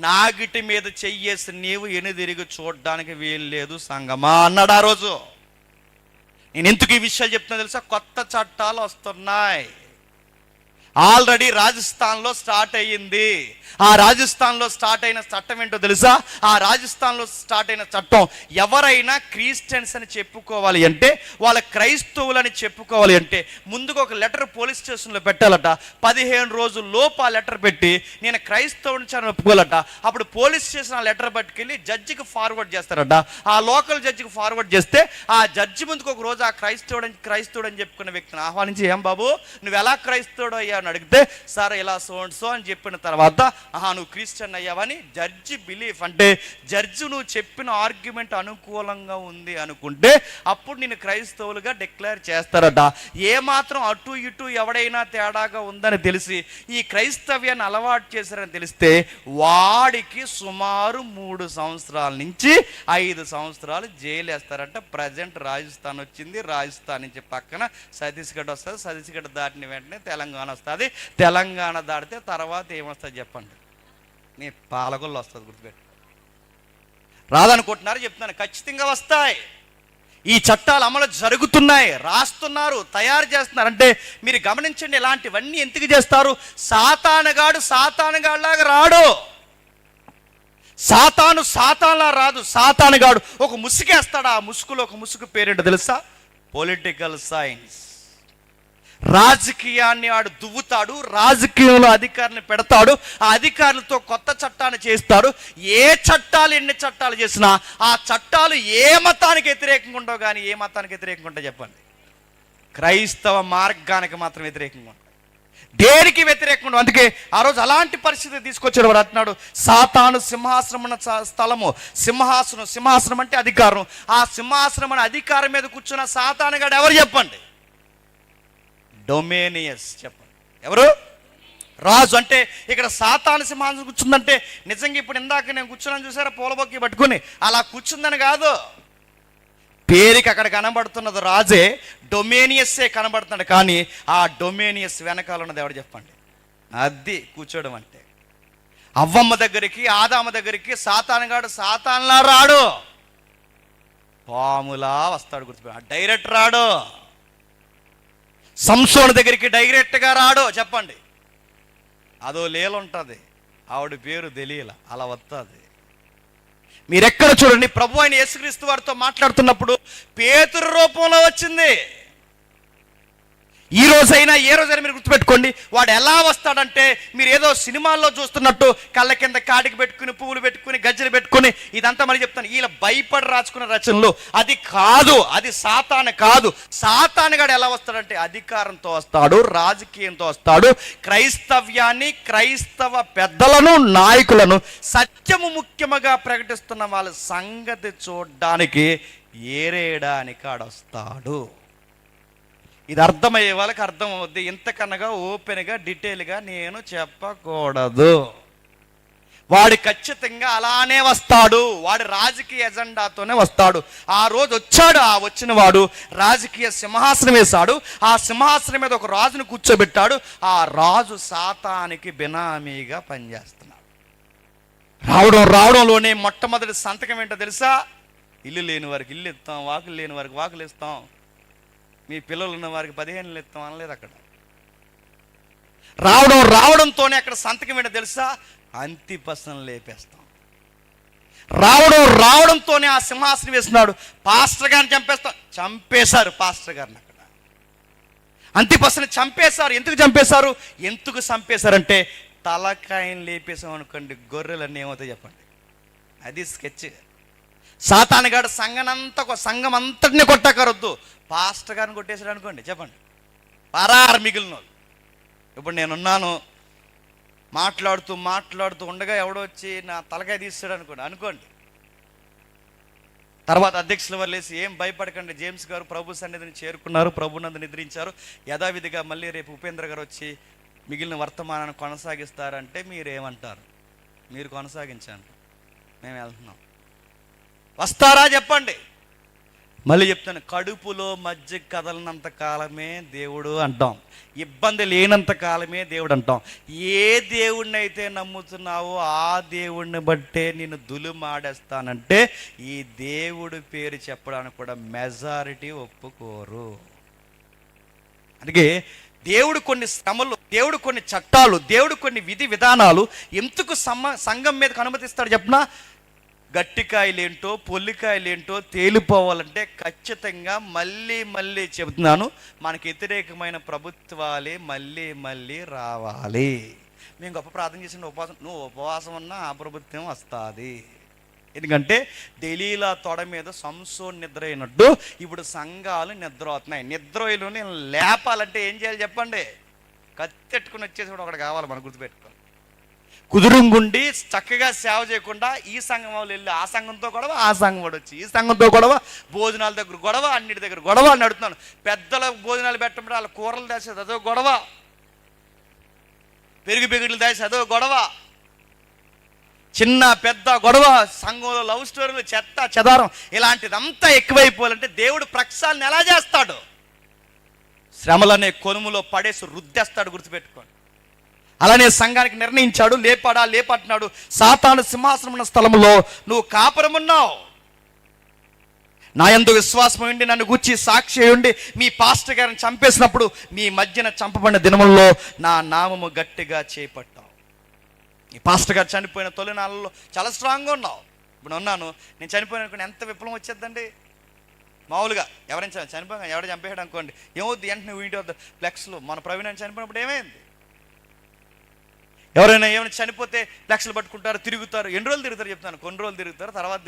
నాగిటి మీద చెయ్యేసి నీవు ఎన్నిదిరిగి చూడడానికి వీలు లేదు సంగమా అన్నాడు ఆ రోజు. నేను ఎందుకు ఈ విషయాలు చెప్తున్నా తెలుసా? కొత్త చట్టాలు వస్తున్నాయి. ఆల్రెడీ రాజస్థాన్లో స్టార్ట్ అయ్యింది. ఆ రాజస్థాన్లో స్టార్ట్ అయిన చట్టం ఏంటో తెలుసా? ఆ రాజస్థాన్లో స్టార్ట్ అయిన చట్టం, ఎవరైనా క్రిస్టియన్స్ అని చెప్పుకోవాలి అంటే, వాళ్ళ క్రైస్తవులని చెప్పుకోవాలి అంటే ముందుగా ఒక లెటర్ పోలీస్ స్టేషన్లో పెట్టాలట. 15 రోజుల లోపు ఆ లెటర్ పెట్టి నేను క్రైస్తవుని అని ఒప్పుకోవాలట. అప్పుడు పోలీస్ స్టేషన్ ఆ లెటర్ పట్టుకెళ్ళి జడ్జికి ఫార్వర్డ్ చేస్తారట. ఆ లోకల్ జడ్జికి ఫార్వర్డ్ చేస్తే ఆ జడ్జి ముందుకు ఒక రోజు ఆ క్రైస్తవుడు అని చెప్పుకున్న వ్యక్తిని ఆహ్వానించి, ఏం బాబు నువ్వు ఎలా క్రైస్తవుడు అయ్యా అని అడిగితే, సార్ ఇలా సో అని చెప్పిన తర్వాత, నువ్వు క్రిస్టియన్ అయ్యావని జడ్జి బిలీఫ్, అంటే జడ్జి నువ్వు చెప్పిన ఆర్గ్యుమెంట్ అనుకూలంగా ఉంది అనుకుంటే అప్పుడు నేను క్రైస్తవులుగా డిక్లేర్ చేస్తారట. ఏమాత్రం అటు ఇటు ఎవడైనా తేడాగా ఉందని తెలిసి ఈ క్రైస్తవ్యాన్ని అలవాటు చేశారని తెలిస్తే వాడికి సుమారు 3 సంవత్సరాల నుంచి 5 సంవత్సరాలు జైలు వేస్తారట. ప్రజెంట్ రాజస్థాన్ వచ్చింది, రాజస్థాన్ నుంచి పక్కన ఛత్తీస్గఢ్ వస్తుంది, ఛత్తీస్గఢ్ దాటిన వెంటనే తెలంగాణ వస్తుంది, తెలంగాణ దాటితే తర్వాత ఏమొస్తుంది చెప్పండి? నీ పాలకొల్లు వస్తుంది. గుర్తుపెట్టు. రాదనుకుంటున్నారు, చెప్తున్నాను, ఖచ్చితంగా వస్తాయి. ఈ చట్టాలు అమలు జరుగుతున్నాయి, రాస్తున్నారు, తయారు చేస్తున్నారు. అంటే మీరు గమనించండి, ఇలాంటివన్నీ ఎందుకు చేస్తారు? సాతానుగాడులాగా రాడు. సాతానులా రాదు. సాతానుగాడు ఒక ముసుగేస్తాడు. ఆ ముసుగులో ఒక ముసుగు పేరేంటో తెలుసా? Political science. రాజకీయాన్ని ఆడు దువ్వుతాడు, రాజకీయంలో అధికారులను పెడతాడు, ఆ అధికారులతో కొత్త చట్టాన్ని చేస్తాడు. ఎన్ని చట్టాలు చేసినా ఆ చట్టాలు ఏ మతానికి వ్యతిరేకంగా ఉండవు. కానీ ఏ మతానికి వ్యతిరేకంగా ఉంటాయి చెప్పండి? క్రైస్తవ మార్గానికి మాత్రం వ్యతిరేకంగా ఉంటాయి. దేనికి వ్యతిరేకంగా? అందుకే ఆ రోజు అలాంటి పరిస్థితి తీసుకొచ్చాడు. వాడు అంటున్నాడు, సాతాను సింహాసనం స్థలము, సింహాసనం అంటే అధికారం. ఆ సింహాసనం అనే అధికారం మీద కూర్చున్న సాతానుగాడు ఎవరు చెప్పండి? డొమేనియస్. చెప్పండి, ఎవరు? రాజు. అంటే ఇక్కడ సాతాను సింహాసనం కూర్చుందంటే నిజంగా ఇప్పుడు ఇందాక నేను కూర్చున్నాను చూసారా, పూలబొక్కి పట్టుకుని, అలా కూర్చుందని కాదు. పేరుకి అక్కడ కనబడుతున్నది రాజే, డొమేనియస్సే కనబడుతున్నాడు. కానీ ఆ డొమేనియస్ వెనకాల ఉన్నది ఎవరు చెప్పండి? అది కూర్చోవడం అంటే. అవ్వమ్మ దగ్గరికి, ఆదామ దగ్గరికి సాతానుగాడు సాతానులా రాడు, పాములా వస్తాడు. గుర్తుపెట్టు, డైరెక్ట్ రాడు. సంసోను దగ్గరికి డైరెక్ట్గా రాడు. చెప్పండి, అదో లేలుంటుంది, ఆవిడ పేరు దెలీల, అలా వస్తుంది. మీరెక్కడ చూడండి, ప్రభు అయిన యేసుక్రీస్తు వారితో మాట్లాడుతున్నప్పుడు పేతురు రూపంలో వచ్చింది. ఈ రోజైనా ఏ రోజైనా మీరు గుర్తుపెట్టుకోండి, వాడు ఎలా వస్తాడంటే మీరు ఏదో సినిమాల్లో చూస్తున్నట్టు కళ్ళ కింద కాడికి పెట్టుకుని, పువ్వులు పెట్టుకుని, గజ్జలు పెట్టుకుని, ఇదంతా మరి చెప్తాను, వీళ్ళ భయపడి రాసుకున్న రచనలు. అది కాదు, అది సాతాను కాదు. సాతానుగాడు ఎలా వస్తాడంటే అధికారంతో వస్తాడు, రాజకీయంతో వస్తాడు. క్రైస్తవ్యాన్ని, క్రైస్తవ పెద్దలను, నాయకులను, సత్యము ముఖ్యముగా ప్రకటిస్తున్న వాళ్ళ సంగతి చూడడానికి, ఏరేయడానికి ఆడొస్తాడు. ఇది అర్థమయ్యే వాళ్ళకి అర్థం అవుద్ది. ఇంతకనగా ఓపెన్గా డీటెయిల్గా నేను చెప్పకూడదు. వాడు ఖచ్చితంగా అలానే వస్తాడు. వాడు రాజకీయ ఎజెండాతోనే వస్తాడు. ఆ రోజు వచ్చాడు. ఆ వచ్చిన వాడు రాజకీయ సింహాసనం వేశాడు. ఆ సింహాసనం మీద ఒక రాజును కూర్చోబెట్టాడు. ఆ రాజు సాతానికి బినామీగా పనిచేస్తున్నాడు. రావడంలోనే మొట్టమొదటి సంతకం ఏంటో తెలుసా? ఇల్లు లేని వారికి ఇల్లు ఇస్తాం, వాకులు లేని వారికి వాకులు ఇస్తాం, మీ పిల్లలు ఉన్న వారికి 15 ఇస్తాం అనలేదు. అక్కడ రావడంతోనే అక్కడ సంతకం ఏంటో తెలుసా? అంతిపసను లేపేస్తాం. రావడంతోనే ఆ సింహాసనం వేస్తున్నాడు. పాస్టర్ గారిని చంపేశారు పాస్టర్ గారిని. అక్కడ అంతిపసను చంపేశారు. ఎందుకు చంపేశారు? ఎందుకు చంపేశారంటే తలకాయని లేపేసాం అనుకోండి, గొర్రెలన్నీ ఏమవుతాయి చెప్పండి? అది స్కెచ్. సాతానుగాడు సంఘం అంతటిని కొట్టకరొద్దు, పాస్టర్ గారిని కొట్టేశాడు అనుకోండి, చెప్పండి, పరారు మిగిలిన వాళ్ళు. ఇప్పుడు నేనున్నాను, మాట్లాడుతూ ఉండగా ఎవడో వచ్చి నా తలకాయ తీస్తాడు అనుకోండి. తర్వాత అధ్యక్షుల వారు లేసి, ఏం భయపడకండి, జేమ్స్ గారు ప్రభు సన్నిధిని చేరుకున్నారు, ప్రభునందు నిద్రించారు, యథావిధిగా మళ్ళీ రేపు ఉపేంద్ర గారు వచ్చి మిగిలిన వర్తమానాన్ని కొనసాగిస్తారంటే మీరేమంటారు? మీరు కొనసాగించండి, మేము వెళ్తున్నాం. వస్తారా చెప్పండి? మళ్ళీ చెప్తాను, కడుపులో మధ్య కదలనంత కాలమే దేవుడు అంటాం, ఇబ్బంది లేనంత కాలమే దేవుడు అంటాం. ఏ దేవుడిని అయితే నమ్ముతున్నావో ఆ దేవుడిని బట్టే నేను దులుమాడేస్తానంటే ఈ దేవుడి పేరు చెప్పడానికి కూడా మెజారిటీ ఒప్పుకోరు. అందుకే దేవుడు కొన్ని శ్రమలు దేవుడు కొన్ని చట్టాలు, దేవుడు కొన్ని విధి విధానాలు ఎందుకు సంఘం మీదకి అనుమతిస్తాడు చెప్పనా? గట్టికాయలేంటో పొల్లికాయలేంటో తేలిపోవాలంటే ఖచ్చితంగా మళ్ళీ మళ్ళీ చెబుతున్నాను, మనకు వ్యతిరేకమైన ప్రభుత్వాలే మళ్ళీ మళ్ళీ రావాలి. మేము గొప్ప ప్రార్థన చేసిన ఉపవాసం, నువ్వు ఉపవాసం ఉన్నా ఆ ప్రభుత్వం వస్తుంది. ఎందుకంటే దెలీలా తొడ మీద సంసోన్ నిద్ర అయినట్టు ఇప్పుడు సంఘాలు నిద్ర అవుతున్నాయి. నిద్రలో లేపాలంటే ఏం చేయాలి చెప్పండి? కత్తెట్టుకుని వచ్చేసి కూడా ఒకటి కావాలి, మనం గుర్తుపెట్టుకోవాలి. కుదురుంగుండి చక్కగా సేవ చేయకుండా ఈ సంఘం వాళ్ళు వెళ్ళి ఆ సంఘంతో గొడవ, ఆ సంఘం వాడు వచ్చి ఈ సంఘంతో గొడవ, భోజనాల దగ్గర గొడవ, అన్నిటి దగ్గర గొడవ అని అడుగుతున్నాను. పెద్దల భోజనాలు పెట్టడం వాళ్ళ కూరలు దాచేది అదో గొడవ, పెరుగు పెగుడులు దాచేది అదో గొడవ, చిన్న పెద్ద గొడవ, సంఘంలో లవ్ స్టోరీలు, చెత్త చెదారం, ఇలాంటిదంతా ఎక్కువైపోవాలంటే దేవుడు ప్రక్షాళన ఎలా చేస్తాడు? శ్రమలనే కొనుములో పడేసి రుద్దేస్తాడు, గుర్తుపెట్టుకోండి. అలానే సంఘానికి నిర్ణయించాడు, లేపట్టినాడు. సాతాను సింహాసనం ఉన్న స్థలంలో నువ్వు కాపురమున్నావు, నా యందు విశ్వాసం ఉండి నన్ను గూర్చి సాక్షి ఉండి మీ పాస్టర్ గారిని చంపేసినప్పుడు మీ మధ్యన చంపబడిన దినముల్లో నా నామము గట్టిగా చేపట్టావు. ఈ పాస్టర్ గారు చనిపోయిన తొలినాళ్ళలో చాలా స్ట్రాంగ్గా ఉన్నావు. ఇప్పుడు ఉన్నాను, నేను చనిపోయిన అనుకోండి ఎంత విప్లవం వచ్చేద్దండి. మామూలుగా ఎవరైనా చనిపోయాను, ఎవడ చంపేయడం అనుకోండి ఏమవుద్ది? వెంటనే ఇంటి వద్ద ఫ్లెక్స్లో మన ప్రవీణ్ అని చనిపోయినప్పుడు ఏమైంది? ఎవరైనా ఏమైనా చనిపోతే ఫ్లెక్స్లు పట్టుకుంటారు, తిరుగుతారు. ఎన్ని రోజులు తిరుగుతారు చెప్తాను? కొన్ని రోజులు తిరుగుతారు, తర్వాత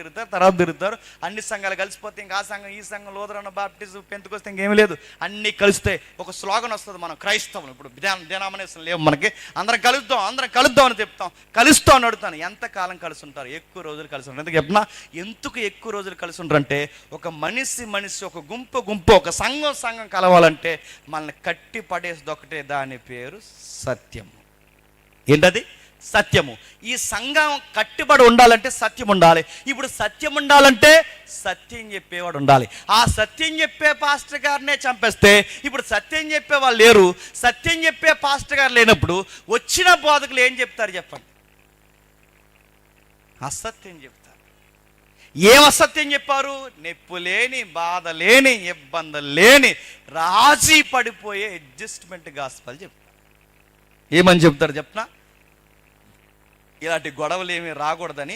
తిరుగుతారు. అన్ని సంఘాలు కలిసిపోతే ఇంకా ఆ సంఘం ఈ సంఘం, లోదరన్న, బాప్టిజం, పెంతెకొస్తే ఇంకేమీ లేదు, అన్నీ కలిస్తే ఒక స్లోగన్ వస్తుంది. మనం క్రైస్తవం ఇప్పుడు డినామినేషన్ లేవు మనకి, అందరం కలుద్దాం అని చెప్తాం, కలుస్తాం అని అడుగుతాను. ఎంతకాలం కలిసి ఉంటారు? ఎక్కువ రోజులు కలిసి ఉంటారు. ఎందుకు చెప్పినా, ఎందుకు ఎక్కువ రోజులు కలిసి ఉంటారంటే ఒక మనిషి ఒక గుంపు ఒక సంఘం కలవాలంటే మనల్ని కట్టి పడేది ఒకటే, దాని పేరు సత్యం. ఏంటది? సత్యము. ఈ సంఘం కట్టుబడి ఉండాలంటే సత్యం ఉండాలి. ఇప్పుడు సత్యం ఉండాలంటే సత్యం చెప్పేవాడు ఉండాలి. ఆ సత్యం చెప్పే పాస్టర్ గారినే చంపేస్తే ఇప్పుడు సత్యం చెప్పే వాళ్ళు లేరు. సత్యం చెప్పే పాస్టర్ గారు లేనప్పుడు వచ్చిన బోధకులు ఏం చెప్తారు చెప్పండి? అసత్యం చెప్తారు. ఏం అసత్యం చెప్పారు? నొప్పి లేని, బాధ లేని, ఇబ్బందులు లేని, రాజీ పడిపోయే అడ్జస్ట్మెంట్ గాస్పెల్ చెప్తారు. ఏమని చెప్తారు చెప్పనా? ఇలాంటి గొడవలు ఏమీ రాకూడదని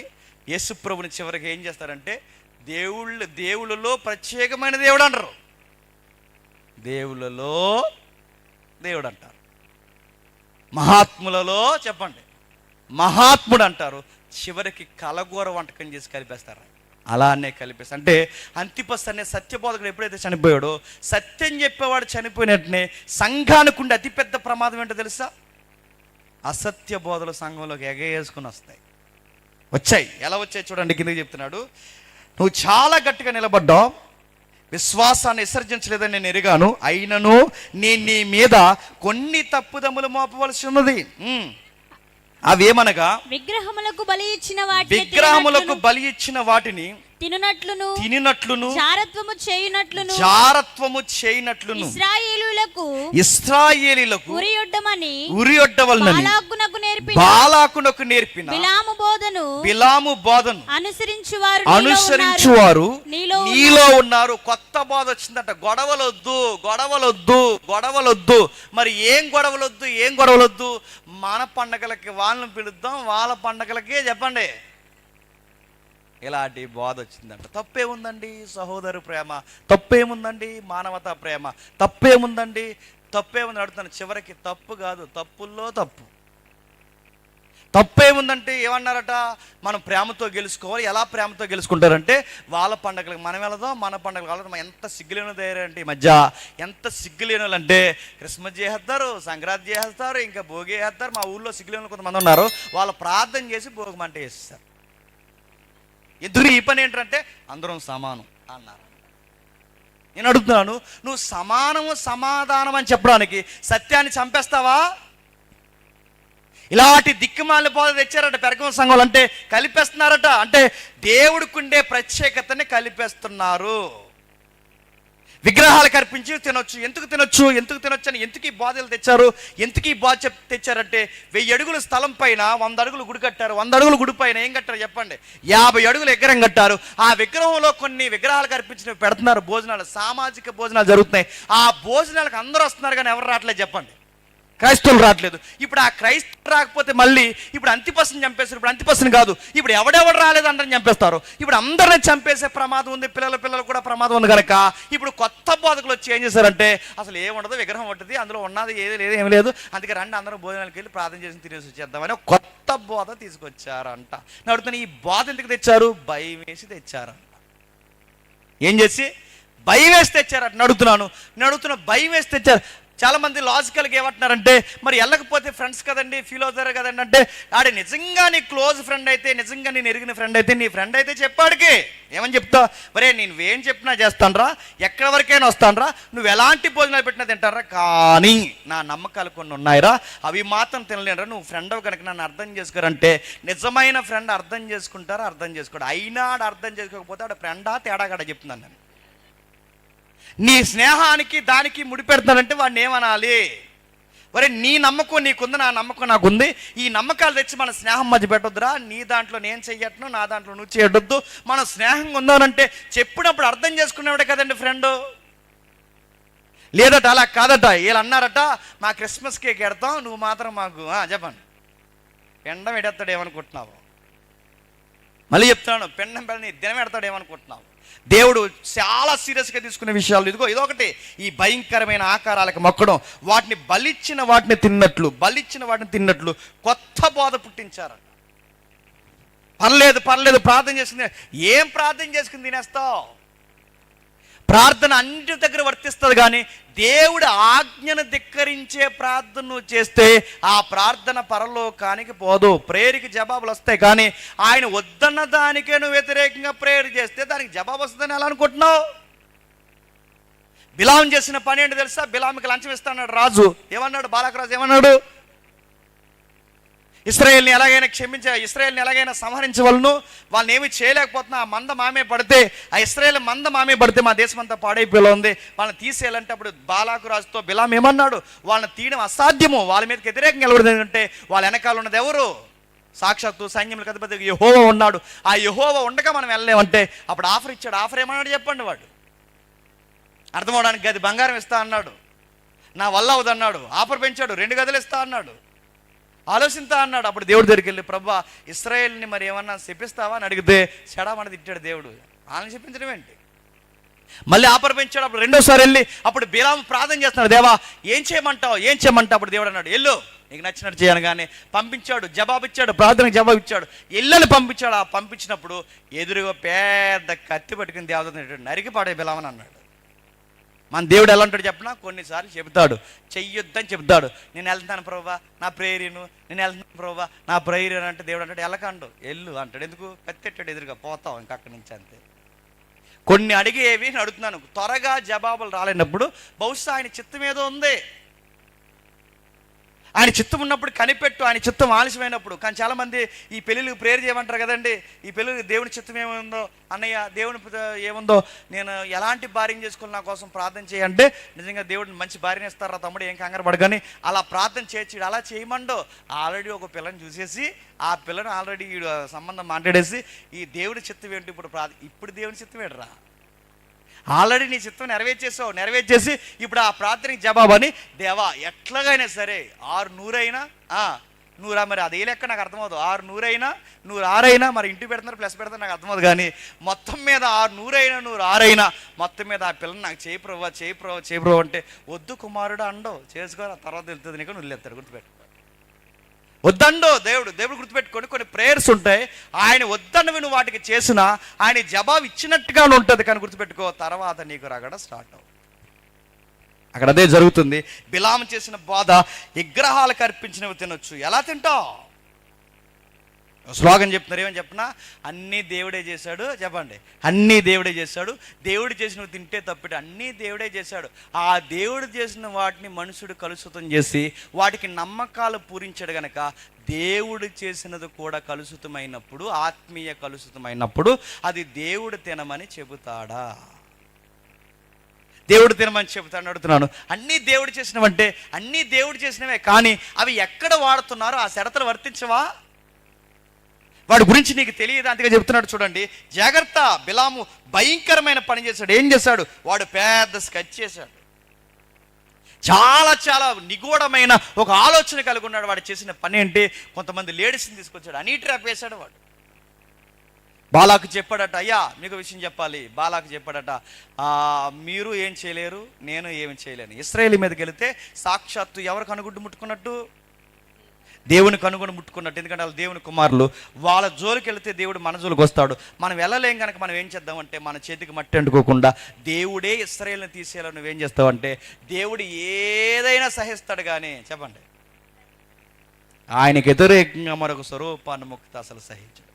యేసుప్రభుని చివరికి ఏం చేస్తారంటే దేవుళ్ళలో ప్రత్యేకమైన దేవుడు అంటారు. దేవుళ్ళలో దేవుడు అంటారు. మహాత్ములలో చెప్పండి మహాత్ముడు అంటారు. చివరికి కలగూర వంటకం చేసి కలిపేస్తారు. అలానే కలిపేసి అంటే అంతిపస్ అనే సత్యబోధకుడు ఎప్పుడైతే చనిపోయాడో, సత్యం చెప్పేవాడు చనిపోయినట్టునే సంఘానికి ఉండే అతిపెద్ద ప్రమాదం ఏంటో తెలుసా? అసత్య బోధలు సంఘంలోకి ఎగేసుకుని వచ్చాయి. ఎలా వచ్చాయి చూడండి, కిందకి చెప్తున్నాడు. నువ్వు చాలా గట్టిగా నిలబడ్డావు, విశ్వాసాన్ని విసర్జించలేదని నేను ఎరిగాను, అయినను నేను నీ మీద కొన్ని తప్పుదమ్ములు మోపవలసి ఉన్నది. అవేమనగా విగ్రహములకు బలి ఇచ్చిన వాటిని తినునట్లును జారత్వము చేయునట్లును ఇశ్రాయేలీయులకు ఉరియొడ్డవలనని బాలాకునకు నేర్పిన బిలాము బోధను అనుసరించువారు నీలో ఉన్నారు. కొత్త బోధ వచ్చిందట. గొడవలొద్దు. మరి ఏం గొడవలొద్దు? మన పండగలకి వాళ్ళని పిలుద్దాం, వాళ్ళ పండగలకి చెప్పండి. ఇలాంటి బోధ వచ్చిందంట. తప్పేముందండి సహోదరు ప్రేమ? తప్పేముందండి మానవతా ప్రేమ? తప్పేముంది అడుగుతాను. చివరికి తప్పు కాదు, తప్పుల్లో తప్పు. తప్పేముందంటే ఏమన్నారట? మనం ప్రేమతో గెలుచుకోవాలి. ఎలా ప్రేమతో గెలుచుకుంటారంటే వాళ్ళ పండగలకు మనం వెళదాం, మన పండగలకు వాళ్ళ. ఎంత సిగ్గులేని తయారంటే ఈ మధ్య, ఎంత సిగ్గులేని అంటే క్రిస్మస్ చేస్తారు, సంక్రాంతి చేస్తారు, ఇంకా భోగి చేస్తారు. మా ఊళ్ళో సిగ్గులేని కొంతమంది ఉన్నారు, వాళ్ళు ప్రార్థన చేసి భోగమంట చేస్తారు. ఎదురు ఈ పని ఏంటంటే అందరం సమానం అన్నారు. నేను అడుగుతున్నాను, నువ్వు సమాధానం అని చెప్పడానికి సత్యాన్ని చంపేస్తావా? ఇలాంటి దిక్కుమాలిన బోధ తెచ్చారట పెరగం సంఘాలు. అంటే కలిపేస్తున్నారట. అంటే దేవుడికి ప్రత్యేకతని కలిపేస్తున్నారు. విగ్రహాలకు అర్పించి తినొచ్చు. ఎందుకు తినొచ్చు అని ఎందుకు ఈ బాధలు తెచ్చారు? ఎందుకు ఈ బాధ తెచ్చారంటే 1000 అడుగుల స్థలం పైన 100 అడుగులు గుడి కట్టారు. 100 అడుగుల గుడి పైన ఏం కట్టారు చెప్పండి? 50 అడుగులు విగ్రహం కట్టారు. ఆ విగ్రహంలో కొన్ని విగ్రహాలకు అర్పించినవి పెడుతున్నారు. భోజనాలు, సామాజిక భోజనాలు జరుగుతున్నాయి. ఆ భోజనాలకు అందరూ వస్తున్నారు కానీ ఎవరు రావట్లేదు చెప్పండి. క్రైస్తవులు రావట్లేదు. ఇప్పుడు ఆ క్రైస్తవులు రాకపోతే మళ్ళీ ఇప్పుడు అంతిపస్సుని చంపేస్తారు. ఇప్పుడు అంతిపస్సుని కాదు, ఇప్పుడు ఎవడెవడు రాలేదు అందరిని చంపేస్తారు. ఇప్పుడు అందరిని చంపేసే ప్రమాదం ఉంది, పిల్లలు కూడా ప్రమాదం ఉంది కనుక ఇప్పుడు కొత్త బోధకులు వచ్చి ఏం చేశారంటే అసలు ఏముండదు, విగ్రహం ఉంటుంది, అందులో ఉన్నది ఏది లేదు ఏమి లేదు, అందుకే రండి అందరూ భోజనాలకు వెళ్ళి ప్రార్థన చేసి తినేసి వచ్చేద్దామని కొత్త బోధ తీసుకొచ్చారంట. నడుతున్న ఈ బోధ ఎందుకు తెచ్చారు? భయం వేసి తెచ్చారంట. ఏం చేసి? భయం వేసి తెచ్చారట. నడుతున్న భయం వేసి తెచ్చారు. చాలామంది లాజికల్గా ఏమంటున్నారంటే మరి వెళ్ళకపోతే ఫ్రెండ్స్ కదండి, ఫీల్ అవుతారు కదండి అంటే, ఆడే నిజంగా నీ క్లోజ్ ఫ్రెండ్ అయితే, నిజంగా నేను ఎరిగిన ఫ్రెండ్ అయితే, నీ ఫ్రెండ్ అయితే చెప్పాడికి ఏమని చెప్తావు? మరే నేను ఏం చెప్పినా చేస్తానరా, ఎక్కడి వరకైనా వస్తానరా, నువ్వు ఎలాంటి భోజనాలు పెట్టినా తింటారా, కానీ నా నమ్మకాలు కొన్ని ఉన్నాయిరా, అవి మాత్రం తినలేనరా, నువ్వు ఫ్రెండ్ కనుక నన్ను అర్థం చేసుకోరంటే నిజమైన ఫ్రెండ్ అర్థం చేసుకుంటారా, అర్థం చేసుకోడు. అయినా ఆడు అర్థం చేసుకోకపోతే ఆడ ఫ్రెండా తేడా కాడ చెప్తున్నాను నేను. నీ స్నేహానికి దానికి ముడిపెడతానంటే వాడిని ఏమనాలి? వరే నీ నమ్మకం నీకుంది, నా నమ్మకం నాకుంది, ఈ నమ్మకాలు తెచ్చి మన స్నేహం మధ్య పెట్టొద్దురా, నీ దాంట్లో నేను చెయ్యట్ను, నా దాంట్లో నువ్వు చేయొద్దు, మన స్నేహంగా ఉందానంటే చెప్పినప్పుడు అర్థం చేసుకునేవాడే కదండి ఫ్రెండ్. లేదట, అలా కాదట, వీళ్ళు అన్నారట మా క్రిస్మస్ కేక్ ఎడతాం, నువ్వు మాత్రం మాకు చెప్పండి పెండం ఎడతాడు ఏమనుకుంటున్నావు? మళ్ళీ చెప్తున్నాను, పెండం నీ దినం ఎడతాడు ఏమనుకుంటున్నావు? దేవుడు చాలా సీరియస్గా తీసుకునే విషయాలు ఇదొకటి. ఈ భయంకరమైన ఆకారాలకు మొక్కడం, వాటిని బలిచ్చిన వాటిని తిన్నట్లు కొత్త బోధ పుట్టించారు. పర్లేదు ప్రార్థన చేసుకుని, ఏం ప్రార్థన చేసుకుని తినేస్తావు? ప్రార్థన అన్నిటి దగ్గర వర్తిస్తుంది, కానీ దేవుడు ఆజ్ఞను ధిక్కరించే ప్రార్థన నువ్వు చేస్తే ఆ ప్రార్థన పరలోకానికి పోదు. ప్రేయర్కి జవాబులు వస్తాయి, కానీ ఆయన వద్దన్న దానికే నువ్వు వ్యతిరేకంగా ప్రేయర్ చేస్తే దానికి జవాబు వస్తుందని ఎలా అనుకుంటున్నావు? బిలాం చేసిన పని ఏంటి తెలుసా? బిలాంకి లంచం ఇస్తాడు రాజు. ఏమన్నాడు బాలాక రాజు? ఏమన్నాడు? ఇశ్రాయేల్ని ఎలాగైనా సంహరించవలను, వాళ్ళని ఏమి చేయలేకపోతున్నా, ఆ మంద మామే పడితే, ఆ ఇశ్రాయేల్ మంద మామే పడితే మా దేశం అంతా పాడైపోయేలా ఉంది, వాళ్ళని తీసేయాలంటే అప్పుడు బాలాకు రాజుతో బిలాం ఏమన్నాడు? వాళ్ళని తీయడం అసాధ్యము, వాళ్ళ మీదకి వ్యతిరేకంగా నిలబడదు. ఎందుకంటే వాళ్ళ వెనకాల ఉన్నది ఎవరు? సాక్షాత్తు సైన్యములకు అధిపతి యెహోవా ఉన్నాడు. ఆ యెహోవా ఉండగా మనం వెళ్ళలేమంటే అప్పుడు ఆఫర్ ఇచ్చాడు. ఆఫర్ ఏమన్నాడు చెప్పండి? వాడు అర్థమవడానికి గది బంగారం ఇస్తా అన్నాడు, నా వల్ల అవదన్నాడు. ఆఫర్ పెంచాడు, 2 గదులు ఇస్తా అన్నాడు, ఆలోచిస్తా అన్నాడు. అప్పుడు దేవుడి దగ్గరికి వెళ్ళి ప్రభువా ఇశ్రాయేల్ని మరి ఏమన్నా శపిస్తావా అని అడిగితే చెడమని తిట్టాడు దేవుడు. వాళ్ళని చెప్పించడం ఏంటి? మళ్ళీ ఆఫర్ పెంచాడు. అప్పుడు రెండోసారి వెళ్ళి అప్పుడు బిలాము ప్రార్థన చేస్తున్నాడు, దేవా ఏం చేయమంటావు? అప్పుడు దేవుడు అన్నాడు వెళ్ళు, నీకు నచ్చినట్టు చేయను. కానీ పంపించాడు, జవాబిచ్చాడు, ప్రార్థనకు జవాబిచ్చాడు, ఎల్లని పంపించాడు. ఆ పంపించినప్పుడు ఎదురుగా పెద్ద కత్తి పట్టుకుని దేవత నరికి పాడే బిలామని అన్నాడు. మన దేవుడు ఎలా ఉంటాడు చెప్పినా, కొన్నిసార్లు చెబుతాడు చెయ్యొద్దని చెప్తాడు. నేను వెళ్తాను ప్రభువా నా ప్రేయర్ను, నేను వెళ్తాను ప్రభువా నా ప్రేయర్ అంటే దేవుడు అంటాడు వెళ్ళకండు, వెళ్ళు అంటాడు. ఎందుకు? కత్తెట్టాడు ఎదురుగా, పోతావు ఇంకా అక్కడి నుంచి అంతే. కొన్ని అడిగేవి నేను అడుగుతున్నాను, త్వరగా జవాబులు రాలేనప్పుడు బహుశా ఆయన చిత్తం ఏదో ఉంది. ఆయన చిత్తం ఉన్నప్పుడు కనిపెట్టు, ఆయన చిత్తం ఆలస్యమైనప్పుడు. కానీ చాలామంది ఈ పెళ్ళిళ్ళకి ప్రేయర్ చేయమంటారు కదండి, ఈ పెళ్ళికి దేవుని చిత్తం ఏముందో అన్నయ్య, దేవుని ఏముందో, నేను ఎలాంటి భార్యను చేసుకోవాలి నా కోసం ప్రార్థన చేయంటే నిజంగా దేవుడిని మంచి భార్యను ఇస్తారా తమ్ముడు, ఏం కంగారు పడగాని అలా ప్రార్థన చేయొచ్చు. అలా చేయమండో ఆల్రెడీ ఒక పిల్లని చూసేసి ఆ పిల్లని ఆల్రెడీ సంబంధం మాట్లాడేసి ఈ దేవుడి చిత్తం ఏంటి ఇప్పుడు దేవుని చిత్తం ఏంటరా? ఆల్రెడీ నీ చిత్తం నెరవేర్చేసి ఇప్పుడు ఆ ప్రార్థనకి జవాబు అని, దేవా ఎట్లాగైనా సరే 600 100 మరి అదే లెక్క నాకు అర్థమవుతుంది. 600 106 మరి ఇంటికి పెడుతున్నారు ప్లస్ పెడతారు నాకు అర్థమవుతుంది. కానీ మొత్తం మీద 600 106 మొత్తం మీద ఆ పిల్లని నాకు చేయి ప్రభు అంటే వద్దు కుమారుడు అండో, చేసుకోవాలి తర్వాత వెళ్తుంది నీకు, నువ్వు వెళ్తాడు. గుర్తుపెట్టు, వద్దండో దేవుడు గుర్తుపెట్టుకొని కొన్ని ప్రేయర్స్ ఉంటాయి, ఆయన వద్దన్నవి నువ్వు వాటికి చేసినా ఆయన జవాబు ఇచ్చినట్టుగా ఉంటుంది. కానీ గుర్తుపెట్టుకో, తర్వాత నీకు రగడ స్టార్ట్ అవుతుంది. అక్కడ అదే జరుగుతుంది. బిలాము చేసిన బోధ విగ్రహాలకు అర్పించినవి తినొచ్చు. ఎలా తింటావు? స్లోగన్ చెప్తున్నారు, ఏమని చెప్పినా అన్నీ దేవుడే చేశాడు. చెప్పండి, అన్నీ దేవుడే చేశాడు. దేవుడు చేసినవి తింటే తప్పితే అన్నీ దేవుడే చేశాడు. ఆ దేవుడు చేసిన వాటిని మనుషుడు కలుషితం చేసి వాటికి నమ్మకాలు పూరించాడు గనక దేవుడు చేసినది కూడా కలుషితమైనప్పుడు, ఆత్మీయ కలుషితమైనప్పుడు అది దేవుడు తినమని చెబుతాడా? దేవుడు తినమని చెబుతాను అడుగుతున్నాను. అన్నీ దేవుడు చేసినవంటే అన్నీ దేవుడు చేసినవే, కానీ అవి ఎక్కడ వాడుతున్నారో ఆ షరతులు వర్తించవా? వాడి గురించి నీకు తెలియదు, అందుకే చెప్తున్నాడు. చూడండి జాగ్రత్త. బిలాము భయంకరమైన పని చేశాడు. ఏం చేశాడు? వాడు పెద్ద స్కెచ్ చేశాడు. చాలా చాలా నిగూఢమైన ఒక ఆలోచన కలిగి ఉన్నాడు. వాడు చేసిన పని ఏంటి, కొంతమంది లేడీస్ని తీసుకొచ్చాడు, అనీ ట్రాప్ వేశాడు. వాడు బాలాకు చెప్పాడట, అయ్యా మీకు విషయం చెప్పాలి. బాలాకు చెప్పాడట, మీరు ఏం చేయలేరు, నేను ఏమి చేయలేను. ఇశ్రాయేలు మీదకి వెళితే సాక్షాత్తు ఎవరు కనుగుడ్డు ముట్టుకున్నట్టు, దేవుని కనుగొని ముట్టుకున్నట్టు. ఎందుకంటే వాళ్ళు దేవుని కుమారులు. వాళ్ళ జోలికి వెళితే దేవుడు మన జోలికి వస్తాడు. మనం వెళ్ళలేం కనుక మనం ఏం చేద్దామంటే, మన చేతికి మట్టి అంటుకోకుండా దేవుడే ఇశ్రాయేలుని తీసేయాలని నువ్వేం చేస్తావంటే, దేవుడు ఏదైనా సహిస్తాడు. కానీ చెప్పండి, ఆయనకు వ్యతిరేకంగా మరొక స్వరూపాన్ని మొక్కితే అసలు సహించడు.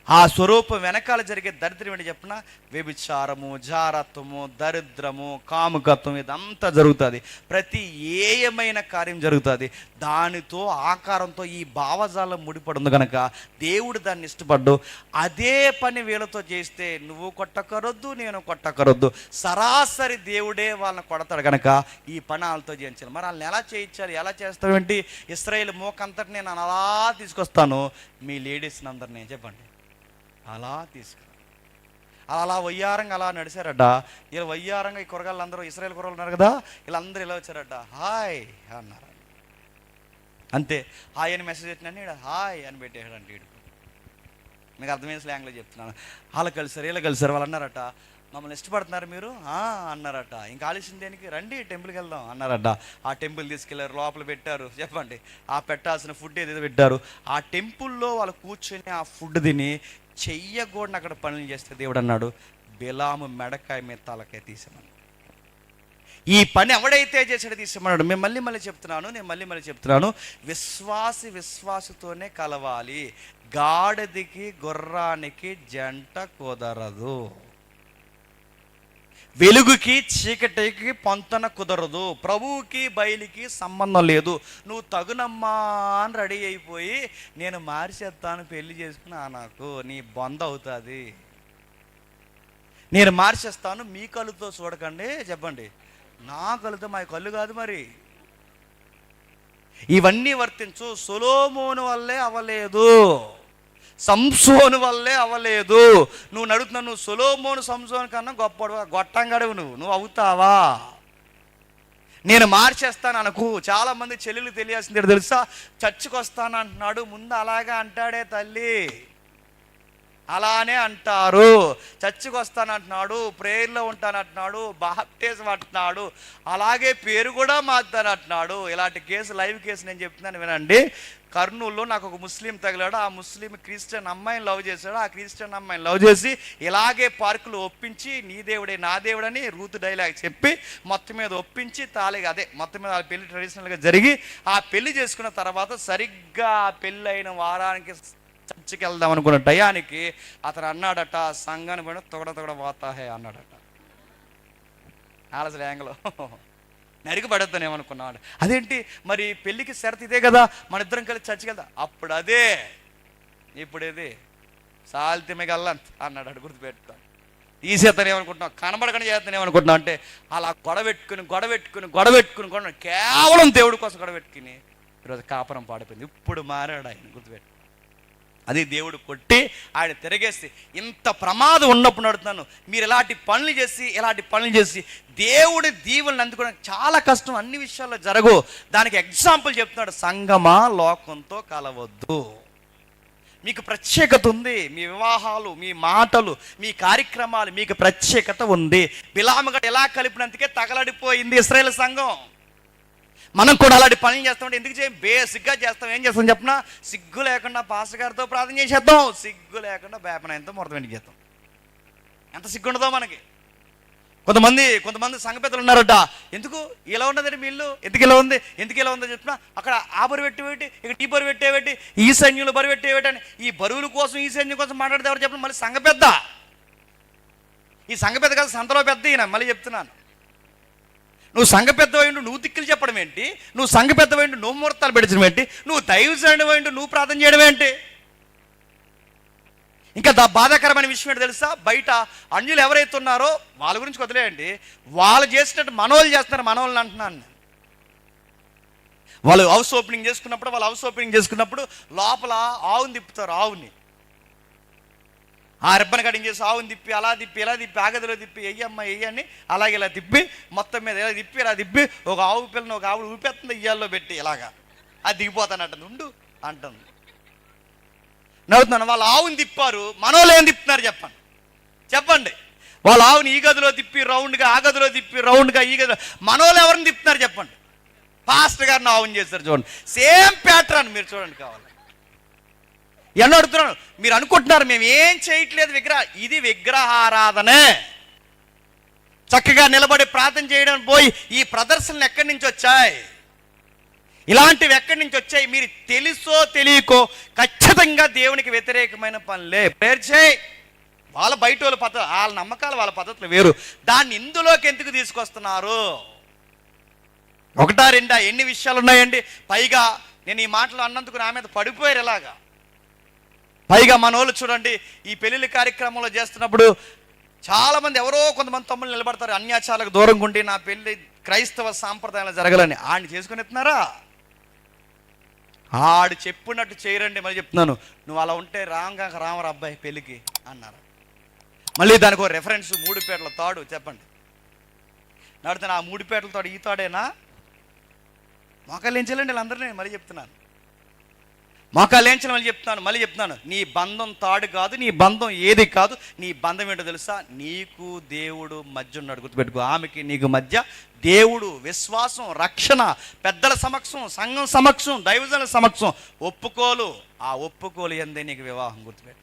ఆ స్వరూపం వెనకాల జరిగే దరిద్రం ఏంటి చెప్పిన, వ్యభిచారము, జారత్వము, దరిద్రము, కాముకత్వం, ఇదంతా జరుగుతుంది. ప్రతి ఏయమైన కార్యం జరుగుతుంది. దానితో ఆకారంతో ఈ భావజాలం ముడిపడింది కనుక దేవుడు దాన్ని ఇష్టపడ్డు. అదే పని వీళ్ళతో చేస్తే నువ్వు కొట్టకరొద్దు, నేను కొట్టకరొద్దు, సరాసరి దేవుడే వాళ్ళని కొడతాడు కనుక ఈ పని వాళ్ళతో చేయించాలి. మరి వాళ్ళని ఎలా చేయించాలి, ఎలా చేస్తావేంటి? ఇశ్రాయేలు మోకంతటి నేను అలా తీసుకొస్తాను, మీ లేడీస్ని అందరినీ చెప్పండి అలా తీసుకురా. అలా వయ్యారంగా అలా నడిచారట. ఇలా వయ్యారంగా ఈ కూరగాయలు అందరూ ఇశ్రాయేల్ కూరగాయలు ఉన్నారు కదా, వీళ్ళందరూ ఇలా వచ్చారట, హాయ్ అన్నారు. అంతే, హాయ్ అని మెసేజ్ పెట్టినా హాయ్ అని పెట్టేశాడు. అంటే వీడు మీకు అర్థమైన స్లాంగ్లో చెప్తున్నాను. వాళ్ళు కలిసారు, ఇలా కలిసారు. వాళ్ళు అన్నారట, మమ్మల్ని ఇష్టపడుతున్నారు మీరు అన్నారట. ఇంకా ఆలస్యం దేనికి, రండి టెంపుల్కి వెళ్దాం అన్నారట. ఆ టెంపుల్ తీసుకెళ్లారు, లోపల పెట్టారు. చెప్పండి, ఆ పెట్టాల్సిన ఫుడ్ ఏదైతే పెట్టారు, ఆ టెంపుల్లో వాళ్ళు కూర్చొని ఆ ఫుడ్ తిని చెయ్యకూడని అక్కడ పనులు చేస్తే దేవుడు అన్నాడు, బిలాము మెడకాయ మీద తలకాయ తీసేమని. ఈ పని ఎవడైతే చేసాడో తీసేమన్నాడు. నేను మళ్ళీ చెప్తున్నాను, విశ్వాసితోనే కలవాలి. గాడిదకి గుర్రానికి జంట కుదరదు, వెలుగుకి చీకటికి పొంతన కుదరదు, ప్రభువుకి బయలుకి సంబంధం లేదు. నువ్వు తగునమ్మా అని రెడీ అయిపోయి నేను మార్చేస్తాను పెళ్లి చేసుకుని నాకు నీ బొంద అవుతుంది. నేను మార్చేస్తాను, మీ కళ్ళుతో చూడకండి, చెప్పండి నా కళ్ళుతో, మా కళ్ళు కాదు. మరి ఇవన్నీ వర్తించు. సొలొమోను వల్లే అవ్వలేదు, సంసోను వల్లే అవ్వలేదు. నువ్వు నడుతున్నావు, నువ్వు సొలొమోను సంసోను కన్నా గొప్ప గొట్టంగాడవు, నువ్వు అవుతావా? నేను మార్చేస్తాను అనకు. చాలామంది చెల్లెలు తెలియాల్సింది తెలుసా, చర్చికి వస్తాను అంటున్నాడు, ముందు అలాగా అంటాడే తల్లి, అలానే అంటారు. చర్చికి వస్తానంటున్నాడు, ప్రేయర్లో ఉంటానంటున్నాడు, బాప్టిజం అంటున్నాడు, అలాగే పేరు కూడా మారుతానంటున్నాడు. ఇలాంటి కేసు, లైవ్ కేసు నేను చెప్తున్నాను వినండి. కర్నూలులో నాకు ఒక ముస్లిం తగిలాడు. ఆ ముస్లిం క్రిస్టియన్ అమ్మాయిని లవ్ చేశాడు. ఆ క్రిస్టియన్ అమ్మాయిని లవ్ చేసి ఇలాగే పార్కులు ఒప్పించి నీ దేవుడే నా దేవుడని రూతు డైలాగ్ చెప్పి మొత్తం మీద ఒప్పించి మొత్తం మీద ఆ పెళ్లి ట్రెడిషనల్గా జరిగి ఆ పెళ్లి చేసుకున్న తర్వాత సరిగ్గా ఆ పెళ్ళి అయిన వారానికి చర్చికి వెళ్దాం అనుకున్న టయానికి అతను అన్నాడట, సంఘాన్ని పోయిన తొగడ వాతాహే అన్నాడట. ఆలసలు యాంగ్లో నరికి పడతానేమనుకున్నాడు. అదేంటి మరి పెళ్ళికి షరతు ఇదే కదా, మన ఇద్దరం కలిసి చర్చికి వెళ్దాం. అప్పుడు అదే, ఇప్పుడు ఇదే సాల్తిమే గల్లంత అన్నాడు. గుర్తుపెట్టుతాను. తీసేస్తాను ఏమనుకుంటున్నావు, కనబడకని చేస్తాను ఏమనుకుంటున్నావు అంటే, అలా గొడవెట్టుకుని కేవలం దేవుడి కోసం గొడవెట్టుకుని ఈరోజు కాపురం పాడిపోయింది. ఇప్పుడు మారాడు ఆయన, గుర్తుపెట్టు. అది దేవుడు కొట్టి ఆయన తిరగేసి, ఇంత ప్రమాదం ఉన్నప్పుడు నడుతున్నాను. మీరు ఇలాంటి పనులు చేసి దేవుడి దీవులను అందుకోవడానికి చాలా కష్టం. అన్ని విషయాల్లో జరగవు. దానికి ఎగ్జాంపుల్ చెప్తున్నాడు, సంగమా లోకంతో కలవద్దు. మీకు ప్రత్యేకత ఉంది, మీ వివాహాలు, మీ మాటలు, మీ కార్యక్రమాలు, మీకు ప్రత్యేకత ఉంది. బిలాము ఎలా కలిపినందుకే తగలడిపోయింది ఇశ్రాయేలు సంఘం. మనం కూడా అలాంటి పనులు చేస్తామంటే ఎందుకు బేసిక్గా చేస్తాం. ఏం చేస్తాం చెప్పినా, సిగ్గు లేకుండా పాస్టర్ గారితో ప్రార్థన చేసేద్దాం, సిగ్గు లేకుండా బేపనాయంతో మొరతం చేద్దాం. ఎంత సిగ్గు ఉండదో మనకి. కొంతమంది సంఘ పెద్దలు ఉన్నారట, ఎందుకు ఇలా ఉన్నదండి మీ ఇల్లు, ఎందుకు ఇలా ఉందో చెప్పినా, అక్కడ ఆ బరువు పెట్టేవేటి, ఇక్కడ ఈ బరువు పెట్టేవేటి, ఈ సైన్యంలో బరువు పెట్టేవేటి అని ఈ బరువుల కోసం, ఈ సైన్యం కోసం మాట్లాడితే ఎవరు చెప్పిన, మళ్ళీ సంఘ పెద్ద, ఈ సంఘ పెద్ద కాదు సంతలో పెద్ద ఈయన. మళ్ళీ చెప్తున్నాను, నువ్వు సంఘ పెద్దవైండు నువ్వు దిక్కులు చెప్పడం ఏంటి, నువ్వు సంఘ పెద్దవైండు నువ్వు ముహూర్తాలు పెట్టడం ఏంటి, నువ్వు దైవజనుడైండు నువ్వు ప్రార్థన చేయడం ఏంటి? ఇంకా బాధాకరమైన విషయం ఏంటి తెలుసా, బయట అన్యులు ఎవరైతే ఉన్నారో వాళ్ళ గురించి వదిలేయండి, వాళ్ళు చేసినట్టు మనోళ్ళు చేస్తున్నారు. మనోళ్ళని అంటున్నాను. వాళ్ళు హౌస్ ఓపెనింగ్ చేసుకున్నప్పుడు లోపల ఆవుని తిప్పుతారు. ఆ రిబ్బన్ కటింగ్ చేసి ఆవుని తిప్పి అలా తిప్పి ఇలా తిప్పి ఆగదిలో తిప్పి వెయ్యమ్మ వెయ్యని అలాగే ఇలా తిప్పి మొత్తం మీద ఇలా తిప్పి ఒక ఆవు పిల్లని ఒక ఆవుడు ఊపేస్తుంది ఇయ్యాల్లో పెట్టి ఇలాగా అది దిగిపోతానంటుంది ఉండు అంటుంది. నవ్వుతున్నాను. వాళ్ళు ఆవుని తిప్పారు, మనోళ్ళు ఏం తిప్పుతున్నారు చెప్పండి. వాళ్ళు ఆవుని ఈ గదిలో తిప్పి రౌండ్గా, ఆ గదిలో తిప్పి రౌండ్గా, ఈ గదిలో మనోళ్ళు ఎవరిని తిప్పుతున్నారు చెప్పండి? పాస్టర్ గారిని ఆవుని చేస్తారు చూడండి. సేమ్ ప్యాటర్న్ మీరు చూడండి కావాలి. ఎన్నో అడుగుతున్నాను, మీరు అనుకుంటున్నారు మేము ఏం చేయట్లేదు ఇది విగ్రహారాధనే. చక్కగా నిలబడి ప్రార్థన చేయడం పోయి ఈ ప్రదర్శనలు ఎక్కడి నుంచి వచ్చాయి, ఇలాంటివి ఎక్కడి నుంచి వచ్చాయి? మీరు తెలుసో తెలియకో ఖచ్చితంగా దేవునికి వ్యతిరేకమైన పనులే. ప్రేయర్ చేయి, వాళ్ళ బయట వాళ్ళ పద్ధతి, వాళ్ళ నమ్మకాలు వాళ్ళ పద్ధతులు వేరు. దాన్ని ఇందులోకి ఎందుకు తీసుకొస్తున్నారు? ఒకటా రెండా ఎన్ని విషయాలు ఉన్నాయండి. పైగా నేను ఈ మాటలు అన్నందుకు నా మీద పడిపోయారు ఇలాగా. పైగా మనోళ్ళు చూడండి, ఈ పెళ్లి కార్యక్రమంలో చేస్తున్నప్పుడు చాలామంది ఎవరో కొంతమంది తమ్ముళ్ళు నిలబడతారు, అన్యాచారాలకు దూరంగా ఉండి నా పెళ్లి క్రైస్తవ సాంప్రదాయాలు జరగాలని. ఆడిని చేసుకుని ఎత్తున్నారా? ఆడు చెప్పినట్టు చేయరండి. మళ్ళీ చెప్తున్నాను, నువ్వు అలా ఉంటే రామరా అబ్బాయి పెళ్ళికి అన్నారు. మళ్ళీ దానికి ఒక రెఫరెన్స్ 3 పేటల తాడు చెప్పండి. నడుతున్నా ఆ 3 పేటల తాడు ఈ తాడేనా? మోకాళ్ళు ఏం చేయాలండి వీళ్ళందరినీ మళ్ళీ చెప్తున్నాను. మోకాళ్ళు ఏం చేయాలి మళ్ళీ చెప్తున్నాను. నీ బంధం తాడు కాదు, నీ బంధం ఏది కాదు. నీ బంధం ఏంటో తెలుసా? నీకు దేవుడు మధ్య ఉన్నాడు. గుర్తుపెట్టుకో. ఆమెకి నీకు మధ్య దేవుడు, విశ్వాసం, రక్షణ, పెద్దల సమక్షం, సంఘం సమక్షం, దైవజనుల సమక్షం, ఒప్పుకోలు. ఆ ఒప్పుకోలు ఎందే నీకు వివాహం. గుర్తుపెట్టు.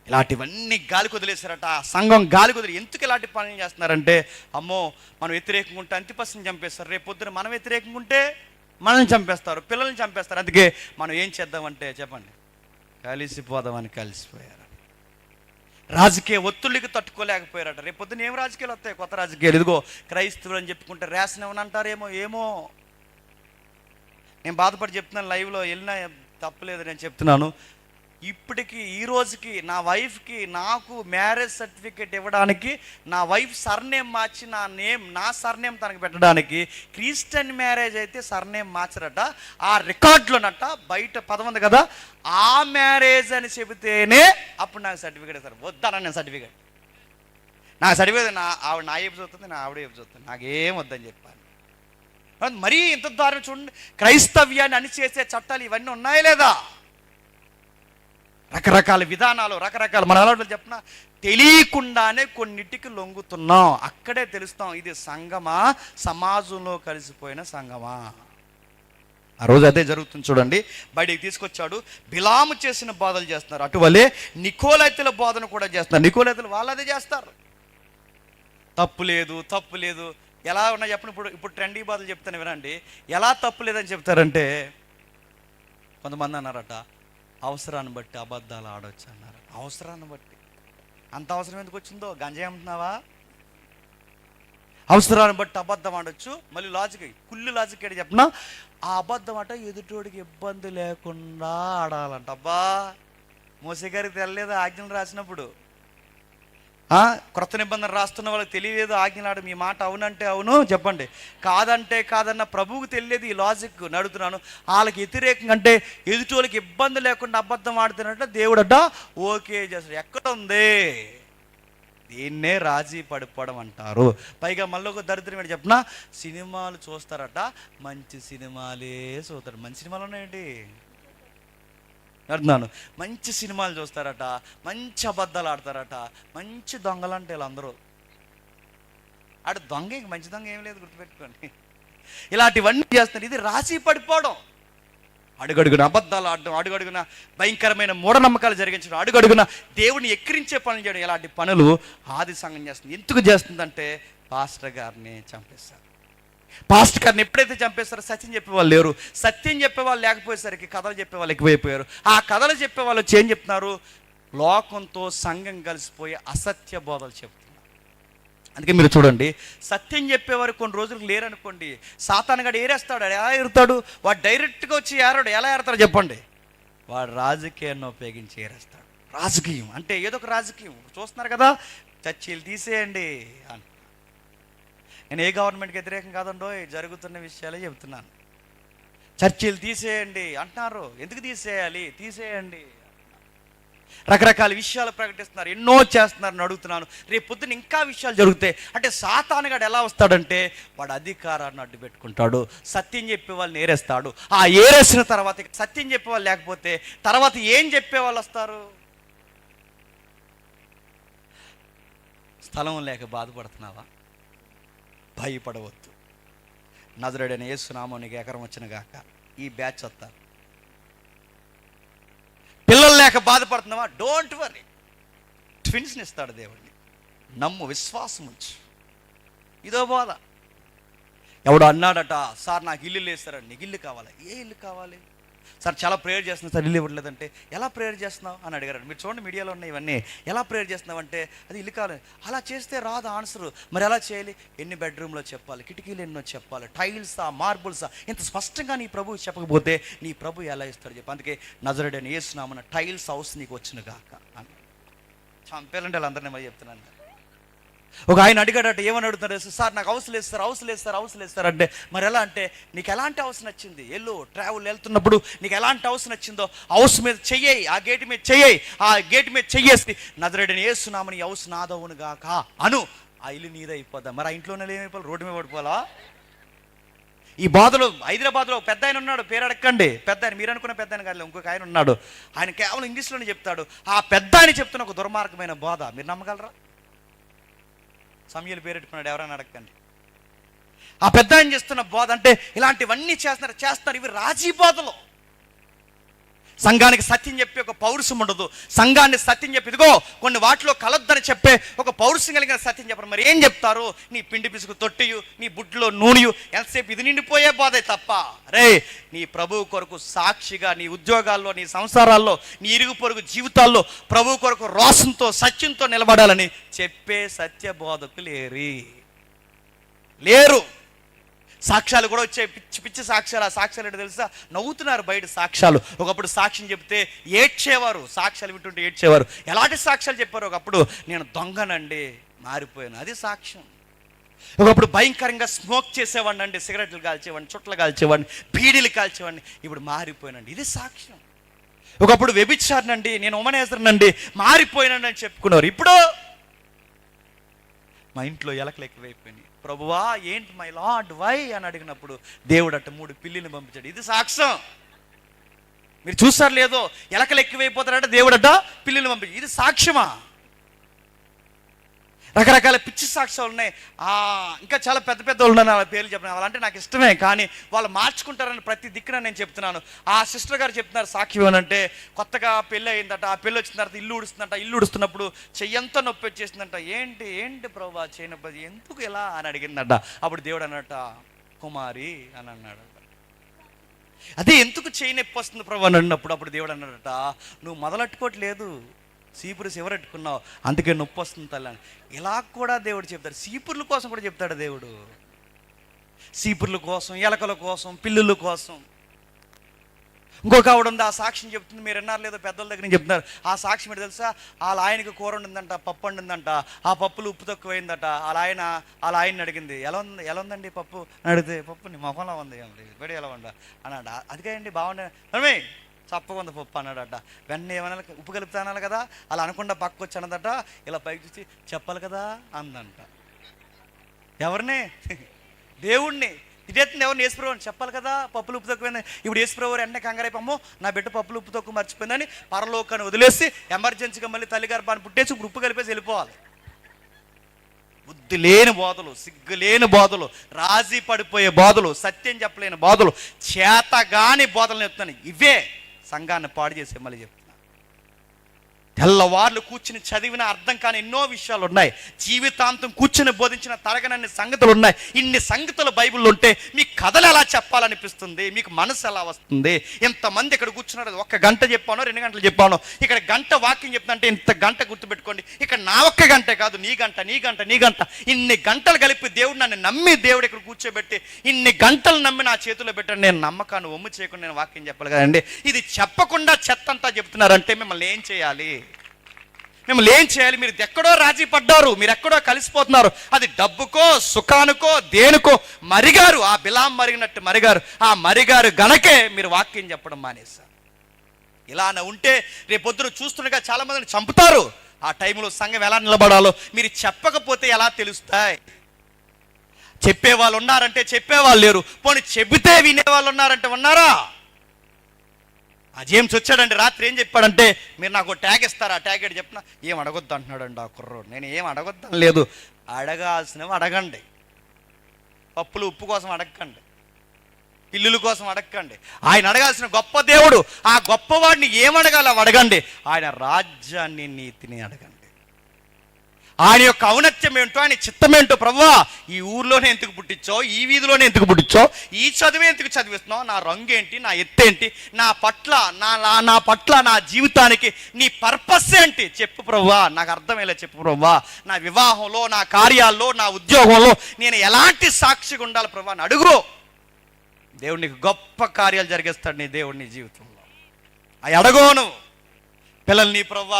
ఇలాంటివన్నీ గాలి కుదిలేశారట. సంఘం గాలి కుదిలి. ఎందుకు ఇలాంటి పనులు చేస్తున్నారంటే, అమ్మో మనం వ్యతిరేకంగా ఉంటే అంతిపస్సుని చంపేస్తారు, రేపు పొద్దున మనం వ్యతిరేకంగా ఉంటే మనల్ని చంపేస్తారు, పిల్లల్ని చంపేస్తారు. అందుకే మనం ఏం చేద్దామంటే చెప్పండి, కలిసిపోదామని కలిసిపోయారు. రాజకీయ ఒత్తిళ్ళకి తట్టుకోలేకపోయారట. రేపు పొద్దున ఏం రాజకీయాలు వస్తాయి? కొత్త రాజకీయాలు. ఇదిగో క్రైస్తవులు అని చెప్పుకుంటే రేషన్ ఏమనంటారేమో ఏమో. నేను బాధపడి చెప్తున్నాను, లైవ్లో వెళ్ళినా తప్పలేదు నేను చెప్తున్నాను. ఇప్పటికి ఈ రోజుకి నా వైఫ్కి నాకు మ్యారేజ్ సర్టిఫికేట్ ఇవ్వడానికి నా వైఫ్ సర్నేమ్ మార్చి నా సర్నేమ్ తనకు పెట్టడానికి, క్రిస్టియన్ మ్యారేజ్ అయితే సర్నేమ్ మార్చరట. ఆ రికార్డులోనట బయట పదం కదా, ఆ మ్యారేజ్ అని చెబితేనే అప్పుడు నాకు సర్టిఫికేట్ ఇస్తారు. వద్దాను నేను సర్టిఫికేట్. నాకు సర్టిఫికేట్ ఆవిడ నా వైపు చూస్తుంది, నా ఆవిడ వైపు చూస్తుంది, నాకేం వద్దని చెప్పాను. మరీ ఇంత దారుణం చూడండి. క్రైస్తవ్యాన్ని అణిచేసే చట్టాలు ఇవన్నీ ఉన్నాయా లేదా? రకరకాల విధానాలు, రకరకాల మన అలవాట్లు చెప్పిన తెలియకుండానే కొన్నిటికి లొంగుతున్నాం. అక్కడే తెలుస్తాం ఇది సంఘమా, సమాజంలో కలిసిపోయిన సంఘమా. ఆ రోజు అదే జరుగుతుంది చూడండి. బయటికి తీసుకొచ్చాడు. బిలాము చేసిన బోధలు చేస్తున్నారు, అటువలే నికోలైతుల బోధన కూడా చేస్తున్నారు. నికోలైతులు వాళ్ళు అదే చేస్తారు. తప్పు లేదు. ఎలా ఉన్నా చెప్పండి. ఇప్పుడు ట్రెండీ బోధలు చెప్తాను వినండి. ఎలా తప్పు లేదని చెప్తారంటే, కొంతమంది అన్నారట అవసరాన్ని బట్టి అబద్ధాలు ఆడవచ్చు అన్నారు. అవసరాన్ని బట్టి. అంత అవసరం ఎందుకు వచ్చిందో? గంజాయి అమ్ముతున్నావా? అవసరాన్ని బట్టి అబద్ధం ఆడొచ్చు. మళ్ళీ లాజిక్, కుళ్ళు లాజిక్ ఏంటి చెప్పిన, ఆ అబద్ధం అట ఎదుటోడికి ఇబ్బంది లేకుండా ఆడాలంట. అబ్బా, మోసే గారికి తెలియలేదు ఆజ్ఞలు రాసినప్పుడు. క్రొత్త నిబంధన రాస్తున్న వాళ్ళకి తెలియలేదు ఆజ్ఞలాడు. మీ మాట అవునంటే అవును చెప్పండి, కాదంటే కాదన్న ప్రభువుకు తెలియదు. ఈ లాజిక్ నడుతున్నాను. వాళ్ళకి వ్యతిరేకంగా అంటే ఎదుటోళ్ళకి ఇబ్బంది లేకుండా అబద్ధం ఆడుతున్నట్టు దేవుడట ఓకే చేస్తాడు. ఎక్కడ ఉంది? దీన్నే రాజీ పడిపోవడం అంటారు. పైగా మళ్ళీ ఒక దరిద్రం ఏంటి చెప్పిన, సినిమాలు చూస్తారట, మంచి సినిమాలే చూస్తాడు. మంచి సినిమాలు ఉన్నాయండి అడుగుతున్నాను. మంచి సినిమాలు చూస్తారట, మంచి అబద్ధాలు ఆడతారట, మంచి దొంగలు అంటే వీళ్ళందరూ. ఆడు దొంగ, ఇంక మంచి దొంగ ఏం లేదు, గుర్తుపెట్టుకోండి. ఇలాంటివన్నీ చేస్తారు. ఇది రాసి పడిపోవడం. అడుగడుగున అబద్ధాలు ఆడడం, అడుగడుగున భయంకరమైన మూఢనమ్మకాలు జరిగించడం, అడుగడుగున దేవుని ఎక్కిరించే పనులు చేయడం. ఇలాంటి పనులు ఆది సంఘం చేస్తుంది. ఎందుకు చేస్తుందంటే పాస్టర్ గారిని చంపేస్తారు. పాస్టర్ గారిని ఎప్పుడైతే చంపేస్తారో సత్యం చెప్పేవాళ్ళు లేరు. సత్యం చెప్పేవాళ్ళు లేకపోయేసరికి కథలు చెప్పేవాళ్ళు ఎక్కువైపోయారు. ఆ కథలు చెప్పేవాళ్ళు వచ్చి ఏం చెప్తున్నారు? లోకంతో సంఘం కలిసిపోయి అసత్య బోధలు చెప్తున్నారు. అందుకే మీరు చూడండి, సత్యం చెప్పేవారు కొన్ని రోజులకు లేరనుకోండి, సాతానుగాడు ఏరేస్తాడు. ఎలా ఏరుతాడు? వాడు డైరెక్ట్గా వచ్చి ఏరాడు. ఎలా ఏరుతాడు చెప్పండి? వాడు రాజకీయాన్ని ఉపయోగించి ఏరేస్తాడు. రాజకీయం అంటే ఏదో ఒక రాజకీయం చూస్తున్నారు కదా, చర్చీలు తీసేయండి అని. నేను ఏ గవర్నమెంట్కి వ్యతిరేకం కాదండో, జరుగుతున్న విషయాలే చెబుతున్నాను. చర్చీలు తీసేయండి అంటున్నారు. ఎందుకు తీసేయాలి? తీసేయండి. రకరకాల విషయాలు ప్రకటిస్తున్నారు, ఎన్నో చేస్తున్నారని అడుగుతున్నాను. రేపు పొద్దున ఇంకా విషయాలు జరుగుతాయి అంటే సాతానుగాడు ఎలా వస్తాడంటే వాడు అధికారాన్ని అడ్డు పెట్టుకుంటాడు, సత్యం చెప్పే వాళ్ళని ఏరేస్తాడు. ఆ ఏరేసిన తర్వాత సత్యం చెప్పే వాళ్ళు లేకపోతే తర్వాత ఏం చెప్పే వాళ్ళు వస్తారు? స్థలం లేక బాధపడుతున్నావా? భయపడవద్దు. నజరేయుడైన యేసు నామానికి ఎకరం వచ్చిన గాక ఈ బ్యాచ్ వస్తారు. పిల్లలు లేక బాధపడుతున్నావా? డోంట్ వరీ, ట్విన్స్ని ఇస్తాడు దేవుడిని. నమ్ము, విశ్వాసం ఉంచు. ఇదో బోధ. ఎవడు అన్నాడట, సార్ నాకు ఇల్లు లేదు సార్. నీకు ఇల్లు కావాలి. ఏ ఇల్లు కావాలి సార్? చాలా ప్రేయర్ చేస్తున్నావు సార్, ఇల్లు ఇవ్వట్లేదంటే. ఎలా ప్రేయర్ చేస్తున్నావు అని అడిగారు. మీరు చూడండి, మీడియాలో ఉన్నాయి ఇవన్నీ. ఎలా ప్రేయర్ చేస్తున్నావు అంటే అది ఇల్లు కావాలి. అలా చేస్తే రాదు ఆన్సరు. మరి ఎలా చేయాలి? ఎన్ని బెడ్రూమ్లో చెప్పాలి, కిటికీలు ఎన్నో చెప్పాలి, టైల్సా మార్బుల్సా, ఇంత స్పష్టంగా నీ ప్రభు చెప్పకపోతే నీ ప్రభు ఎలా ఇస్తాడు చెప్పి. అందుకే నజరేయుడైన యేసు నామమున టైల్స్ హౌస్ నీకు వచ్చును గాక అని చంపేయాలంటే వాళ్ళందరినీ మరి చెప్తున్నాను. ఒక ఆయన అడిగాడట, ఏమని అడుగుతున్నారు? సార్ నాకు హౌస్ లేదు సార్, హౌస్ లేదు సార్, హౌస్ లేదు సార్ అంటే. మరి ఎలా అంటే, నీకు ఎలాంటి హౌస్ నచ్చింది? ట్రావెల్ వెళ్తున్నప్పుడు నీకు ఎలాంటి హౌస్ నచ్చిందో హౌస్ మీద చెయ్యి, ఆ గేటు మీద చెయ్యి, ఆ గేటు మీద చెయ్యేసి నజరేయుడైన యేసు నామమున హౌస్ నాదవును గాక అను, ఆ ఇల్లు నీదే అయిపోద్దా? మరి ఆ ఇంట్లోనే ఏమైపోవాలి? రోడ్డు మీద పడిపోవాలా? ఈ బాధలు హైదరాబాద్లో పెద్ద ఆయన ఉన్నాడు, పేరు అడగండి. పెద్ద ఆయన, మీరు అనుకున్న పెద్ద ఆయన కాదు, ఇంకొక ఆయన ఉన్నాడు. ఆయన కేవలం ఇంగ్లీష్లోనే చెప్తాడు. ఆ పెద్ద ఆయన చెప్తున్న ఒక దుర్మార్గమైన బోధ మీరు నమ్మగలరా? సమయలు పేరెట్టుకున్నాడు, ఎవరైనా అడగండి. ఆ పెద్ద ఆయన చేస్తున్న బోధ అంటే ఇలాంటివన్నీ చేస్తున్నారు. ఇవి రాజీ బోధలు. సంఘానికి సత్యం చెప్పే ఒక పౌరుషం ఉండదు. సంఘాన్ని సత్యం చెప్పి ఇదిగో కొన్ని వాటిలో కలొద్దని చెప్పే ఒక పౌరుషం కలిగిన సత్యం చెప్పరు. మరి ఏం చెప్తారు? నీ పిండి పిసుకు తొట్టియు, నీ బుడ్లో నూనెయు, ఎంతసేపు ఇది నిండిపోయే బాధే తప్ప రే నీ ప్రభువు కొరకు సాక్షిగా నీ ఉద్యోగాల్లో, నీ సంసారాల్లో, నీ ఇరుగు పొరుగు జీవితాల్లో ప్రభువు కొరకు రోషంతో సత్యంతో నిలబడాలని చెప్పే సత్య బోధకులు లేరు. సాక్ష్యాలు కూడా వచ్చాయి, పిచ్చి పిచ్చి సాక్ష్యాలు. ఆ సాక్ష్యాలు ఏంటో తెలుసా? నవ్వుతున్నారు బయట సాక్ష్యాలు. ఒకప్పుడు సాక్ష్యం చెప్తే ఏడ్చేవారు, సాక్ష్యాలు వింటుంటే ఏడ్చేవారు. ఎలాంటి సాక్ష్యాలు చెప్పారు? ఒకప్పుడు నేను దొంగనండి, మారిపోయాను, అది సాక్ష్యం. ఒకప్పుడు భయంకరంగా స్మోక్ చేసేవాడిని అండి, సిగరెట్లు కాల్చేవాడిని, చుట్టలు కాల్చేవాడిని, బీడీలు కాల్చేవాడిని, ఇప్పుడు మారిపోయానండి, ఇది సాక్ష్యం. ఒకప్పుడు వ్యభిచారినండి, నేను ఉమనేశ్వరనండి, మారిపోయానండి అని చెప్పుకున్నారు. ఇప్పుడు మా ఇంట్లో ఎలకలు ఎక్కువైపోయినాయి, ప్రభువా ఏంటి మై లార్డ్ వై అని అడిగినప్పుడు దేవుడు అట్ట 3 పిల్లిని పంపించాడు, ఇది సాక్ష్యం. మీరు చూసారు లేదో, ఎలకలు ఎక్కువైపోతారంటే దేవుడు అట్ట పిల్లిని పంపించాడు, ఇది సాక్ష్యమా? రకరకాల పిచ్చి సాక్ష్యాలు ఉన్నాయి. ఇంకా చాలా పెద్ద పెద్ద వాళ్ళు ఉన్నారు, వాళ్ళ పేర్లు చెప్పిన వాళ్ళంటే నాకు ఇష్టమే, కానీ వాళ్ళు మార్చుకుంటారని ప్రతి దిక్కున నేను చెప్తున్నాను. ఆ సిస్టర్ గారు చెప్తున్నారు సాక్ష్యం ఏమంటే, కొత్తగా పెళ్ళి అయిందట, ఆ పెళ్ళి వచ్చిన తర్వాత ఇల్లు ఉడుస్తుందంట, ఇల్లు ఉడుస్తున్నప్పుడు చెయ్యంతా నొప్పి వచ్చేసిందంట. ఏంటి ప్రభా చేయనొప్పి, ఎందుకు ఎలా అని అడిగిందట. అప్పుడు దేవుడు అన్నట, కుమారి అని అన్నాడు. అదే ఎందుకు చేయి నొప్పి వస్తుంది ప్రభు అని అన్నప్పుడు అప్పుడు దేవుడు అన్నాడట, నువ్వు మొదలెట్టుకోవట్లేదు, సీపురు శివరెట్టుకున్నావు, అందుకే నొప్పి వస్తుంది తల్లి అని. ఇలా కూడా దేవుడు చెప్తాడు. సీపుర్ల కోసం కూడా చెప్తాడు దేవుడు. సీపుర్ల కోసం, ఎలకల కోసం, పిల్లుల కోసం. ఇంకొక ఆవిడ ఉంది, ఆ సాక్ష్యం చెప్తుంది. మీరు విన్నారు లేదో, పెద్దల దగ్గర నుంచి చెప్తున్నారు. ఆ సాక్ష్యం ఏంటి తెలుసా? వాళ్ళ ఆయనకి కూర ఉండిందంట, పప్పు వండిందంట, ఆ పప్పులు ఉప్పు తక్కువైందట. వాళ్ళ ఆయన్ని అడిగింది, ఎలా ఉందండి పప్పు అని అడిగితే, పప్పు నీ మొహంలో ఉంది బడి ఎలా ఉండ అన్నాడు. అదిగా అండి బాగుండే చప్పకుంది పప్పు అన్నాడట. వెంటనే ఏమన్నా ఉప్పు కలుపుతా అనాలి కదా, అలా అనకుండా పక్కకు వచ్చి అన్నదట. ఇలా పైకి చూసి చెప్పాలి కదా అందంట. ఎవరిని? దేవుణ్ణి. ఇదేస్తుంది ఎవరిని? యేసుప్రభు అని చెప్పాలి కదా, పప్పులు ఉప్పు తక్కువైంది. ఇప్పుడు యేసుప్రభు వెంటనే కంగారైపోమ్మో నా బిడ్డ పప్పులు ఉప్పు తక్కువ మర్చిపోయిందని పరలోకాన్ని వదిలేసి ఎమర్జెన్సీగా మళ్ళీ తల్లి గర్భాన్ని పుట్టేసి ఇప్పుడు ఉప్పు కలిపేసి వెళ్ళిపోవాలి. బుద్ధి లేని బోధలు, సిగ్గు లేని బోధలు, రాజీ పడిపోయే బోధలు, సత్యం చెప్పలేని బోధలు, చేతగాని బోధలు చెప్తాను. ఇవే సంఘాన్ని పాడు చేసే. మళ్ళీ చెప్తున్నా, తెల్లవార్లు కూర్చుని చదివిన అర్థం కాని ఎన్నో విషయాలు ఉన్నాయి. జీవితాంతం కూర్చుని బోధించిన తరగనన్ని సంగతులు ఉన్నాయి. ఇన్ని సంగతులు బైబిల్లో ఉంటే మీకు కథలు ఎలా చెప్పాలనిపిస్తుంది? మీకు మనసు ఎలా వస్తుంది? ఇంతమంది ఇక్కడ కూర్చున్నారు, 1 గంట చెప్పాను, 2 గంటలు చెప్పాను, ఇక్కడ గంట వాక్యం చెప్తానంటే ఇంత గంట గుర్తుపెట్టుకోండి. ఇక్కడ నా 1 గంటే కాదు, నీ గంట ఇన్ని గంటలు కలిపి దేవుడు నన్ను నమ్మి దేవుడు ఇక్కడ కూర్చోబెట్టి ఇన్ని గంటలు నమ్మి నా చేతిలో పెట్టాను. నేను నమ్మకాన్ని ఒమ్ము చేయకుండా నేను వాక్యం చెప్పాలి కదండి. ఇది చెప్పకుండా చెత్తంతా చెప్తున్నారంటే మిమ్మల్ని ఏం చేయాలి? మీరు ఎక్కడో రాజీ పడ్డారు, మీరు ఎక్కడో కలిసిపోతున్నారు. అది డబ్బుకో, సుఖానికో, దేనికో మరిగారు. ఆ బిలాం మరిగినట్టు మరిగారు. ఆ మరిగారు గనకే మీరు వాక్యం చెప్పడం మానేశారు. ఇలా ఉంటే రేపొద్దున చూస్తుండగా చాలామందిని చంపుతారు. ఆ టైంలో సంఘం ఎలా నిలబడాలో మీరు చెప్పకపోతే ఎలా తెలుస్తాయి? చెప్పేవాళ్ళు ఉన్నారంటే చెప్పేవాళ్ళు లేరు, పోనీ చెబితే వినేవాళ్ళు ఉన్నారంటే ఉన్నారా? ఆ జేమ్స్ వచ్చాడండి రాత్రి, ఏం చెప్పాడంటే, మీరు నాకు ట్యాగ్ ఇస్తారా? ఆ ట్యాగ్ ఏంటి చెప్పిన, ఏం అడగొద్దు అంటున్నాడండి ఆ కుర్రోడు. నేను ఏం అడగొద్దాను లేదు, అడగాల్సినవి అడగండి. పప్పులు ఉప్పు కోసం అడగండి, పిల్లుల కోసం అడగండి. ఆయన అడగాల్సిన గొప్ప దేవుడు. ఆ గొప్పవాడిని ఏమడగాలో అడగండి. ఆయన రాజ్యాన్ని, నీతిని అడగండి. ఆయన యొక్క ఔన్నత్యం ఏంటో, ఆయన చిత్తం ఏంటో, ప్రభువా ఈ ఊర్లోనే ఎందుకు పుట్టించావు, ఈ వీధిలోనే ఎందుకు పుట్టించావు, ఈ చదువు ఎందుకు చదివిస్తున్నావు, నా రంగు ఏంటి, నా ఎత్తు ఏంటి, నా పట్ల నా జీవితానికి నీ పర్పస్ ఏంటి చెప్పు ప్రభువా, నాకు అర్థమయ్యేలా చెప్పు ప్రభువా. నా వివాహంలో, నా కార్యాల్లో, నా ఉద్యోగంలో నేను ఎలాంటి సాక్షిగా ఉండాలి ప్రభువా అని అడుగు. దేవుడు నీకు గొప్ప కార్యాలు జరిగిస్తాడు నీ దేవుడు నీ జీవితంలో. అవి అడగోను. పిల్లల్ని ప్రవ్వా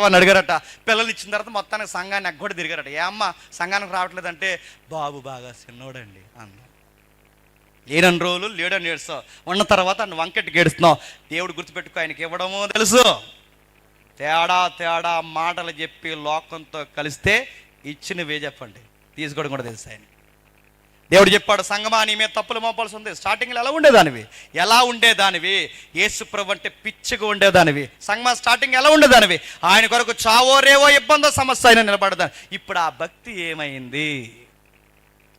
అని అడిగారట. పిల్లల్ని ఇచ్చిన తర్వాత మొత్తానికి సంఘాన్ని ఎగ్గొడి తిరిగారట. ఏ అమ్మ సంఘానికి రావట్లేదంటే, బాబు బాగా చిన్నోడండి అన్నాడు. లేనన్ని రోజులు లేడని ఏడుస్తావు, ఉన్న తర్వాత నువ్వు వంకెట్టుకు ఏడుస్తున్నావు. దేవుడు గుర్తుపెట్టుకో, ఆయనకి ఇవ్వడమో తెలుసు. తేడా మాటలు చెప్పి లోకంతో కలిస్తే ఇచ్చినవే చెప్పండి, తీసుకోవడం కూడా తెలుసు ఆయన. దేవుడు చెప్పాడు, సంగమా నీ మీద తప్పులు మోపాల్సి ఉంది. స్టార్టింగ్లో ఎలా ఉండేదానివి? యేసు ప్రభు అంటే పిచ్చిగా ఉండేదానివి. సంగమా స్టార్టింగ్ ఎలా ఉండేదానివి? ఆయన కొరకు చావో రేవో ఇబ్బందో సమస్య అయినా నిలబడదాని. ఇప్పుడు ఆ భక్తి ఏమైంది?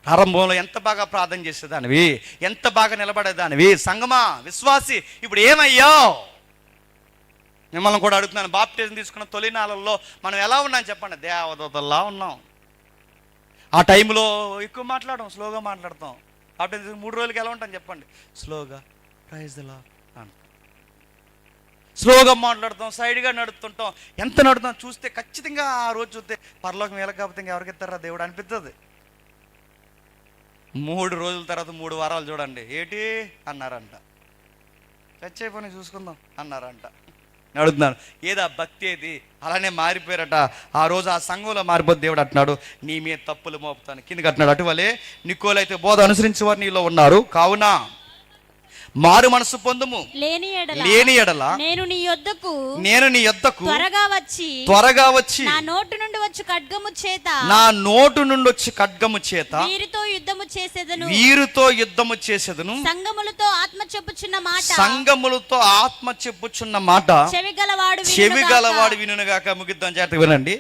ఆరంభంలో ఎంత బాగా ప్రార్థన చేసేదానివి, ఎంత బాగా నిలబడేదానివి. సంగమా విశ్వాసి ఇప్పుడు ఏమయ్యావు? మిమ్మల్ని కూడా అడుగుతున్నాను, బాప్టిజం తీసుకున్న తొలినాళ్ళల్లో మనం ఎలా ఉన్నాం చెప్పండి? దేవదూతల్లా ఉన్నాం. ఆ టైంలో ఎక్కువ మాట్లాడడం, స్లోగా మాట్లాడతాం. బాప్టిజం 3 రోజులకి ఎలా ఉంటాం చెప్పండి? స్లోగా ప్రైజ్ ది లార్డ్ అంటాం, స్లోగా మాట్లాడతాం, సైడ్గా నడుస్తుంటాం. ఎంత నడుతాం చూస్తే ఖచ్చితంగా ఆ రోజు చూస్తే పరలోకం ఎలా కాకపోతే ఎవరికి ఇస్తారా దేవుడు అనిపిస్తుంది. 3 రోజుల తర్వాత 3 వారాలు చూడండి, ఏటి అన్నారంట, చర్చ్ అయిపోయి చూసుకుందాం అన్నారంట. నేను అడుగుతున్నాను, ఏదా భక్తి ఏది? అలానే మారిపోయారట. ఆ రోజు ఆ సంఘంలో మారిపోతే దేవుడు అంటున్నాడు, నీ మీద తప్పులు మోపుతాను కిందకి అంటున్నాడు. అటువలే నికోలైతే బోధ అనుసరించేవారు నీలో ఉన్నారు, కావున మారు మనసు పొందుము. లేని ఎడల నేను నీ యొద్దకు త్వరగా వచ్చి నా నోటు నుండి వచ్చి ఖడ్గము చేత వీరితో యుద్ధము చేసేదను. సంగములతో ఆత్మ చెప్పుచున్న మాట చెవిగలవాడు వినుగాక. ముగిద్దాం, జాగ్రత్తగా వినండి.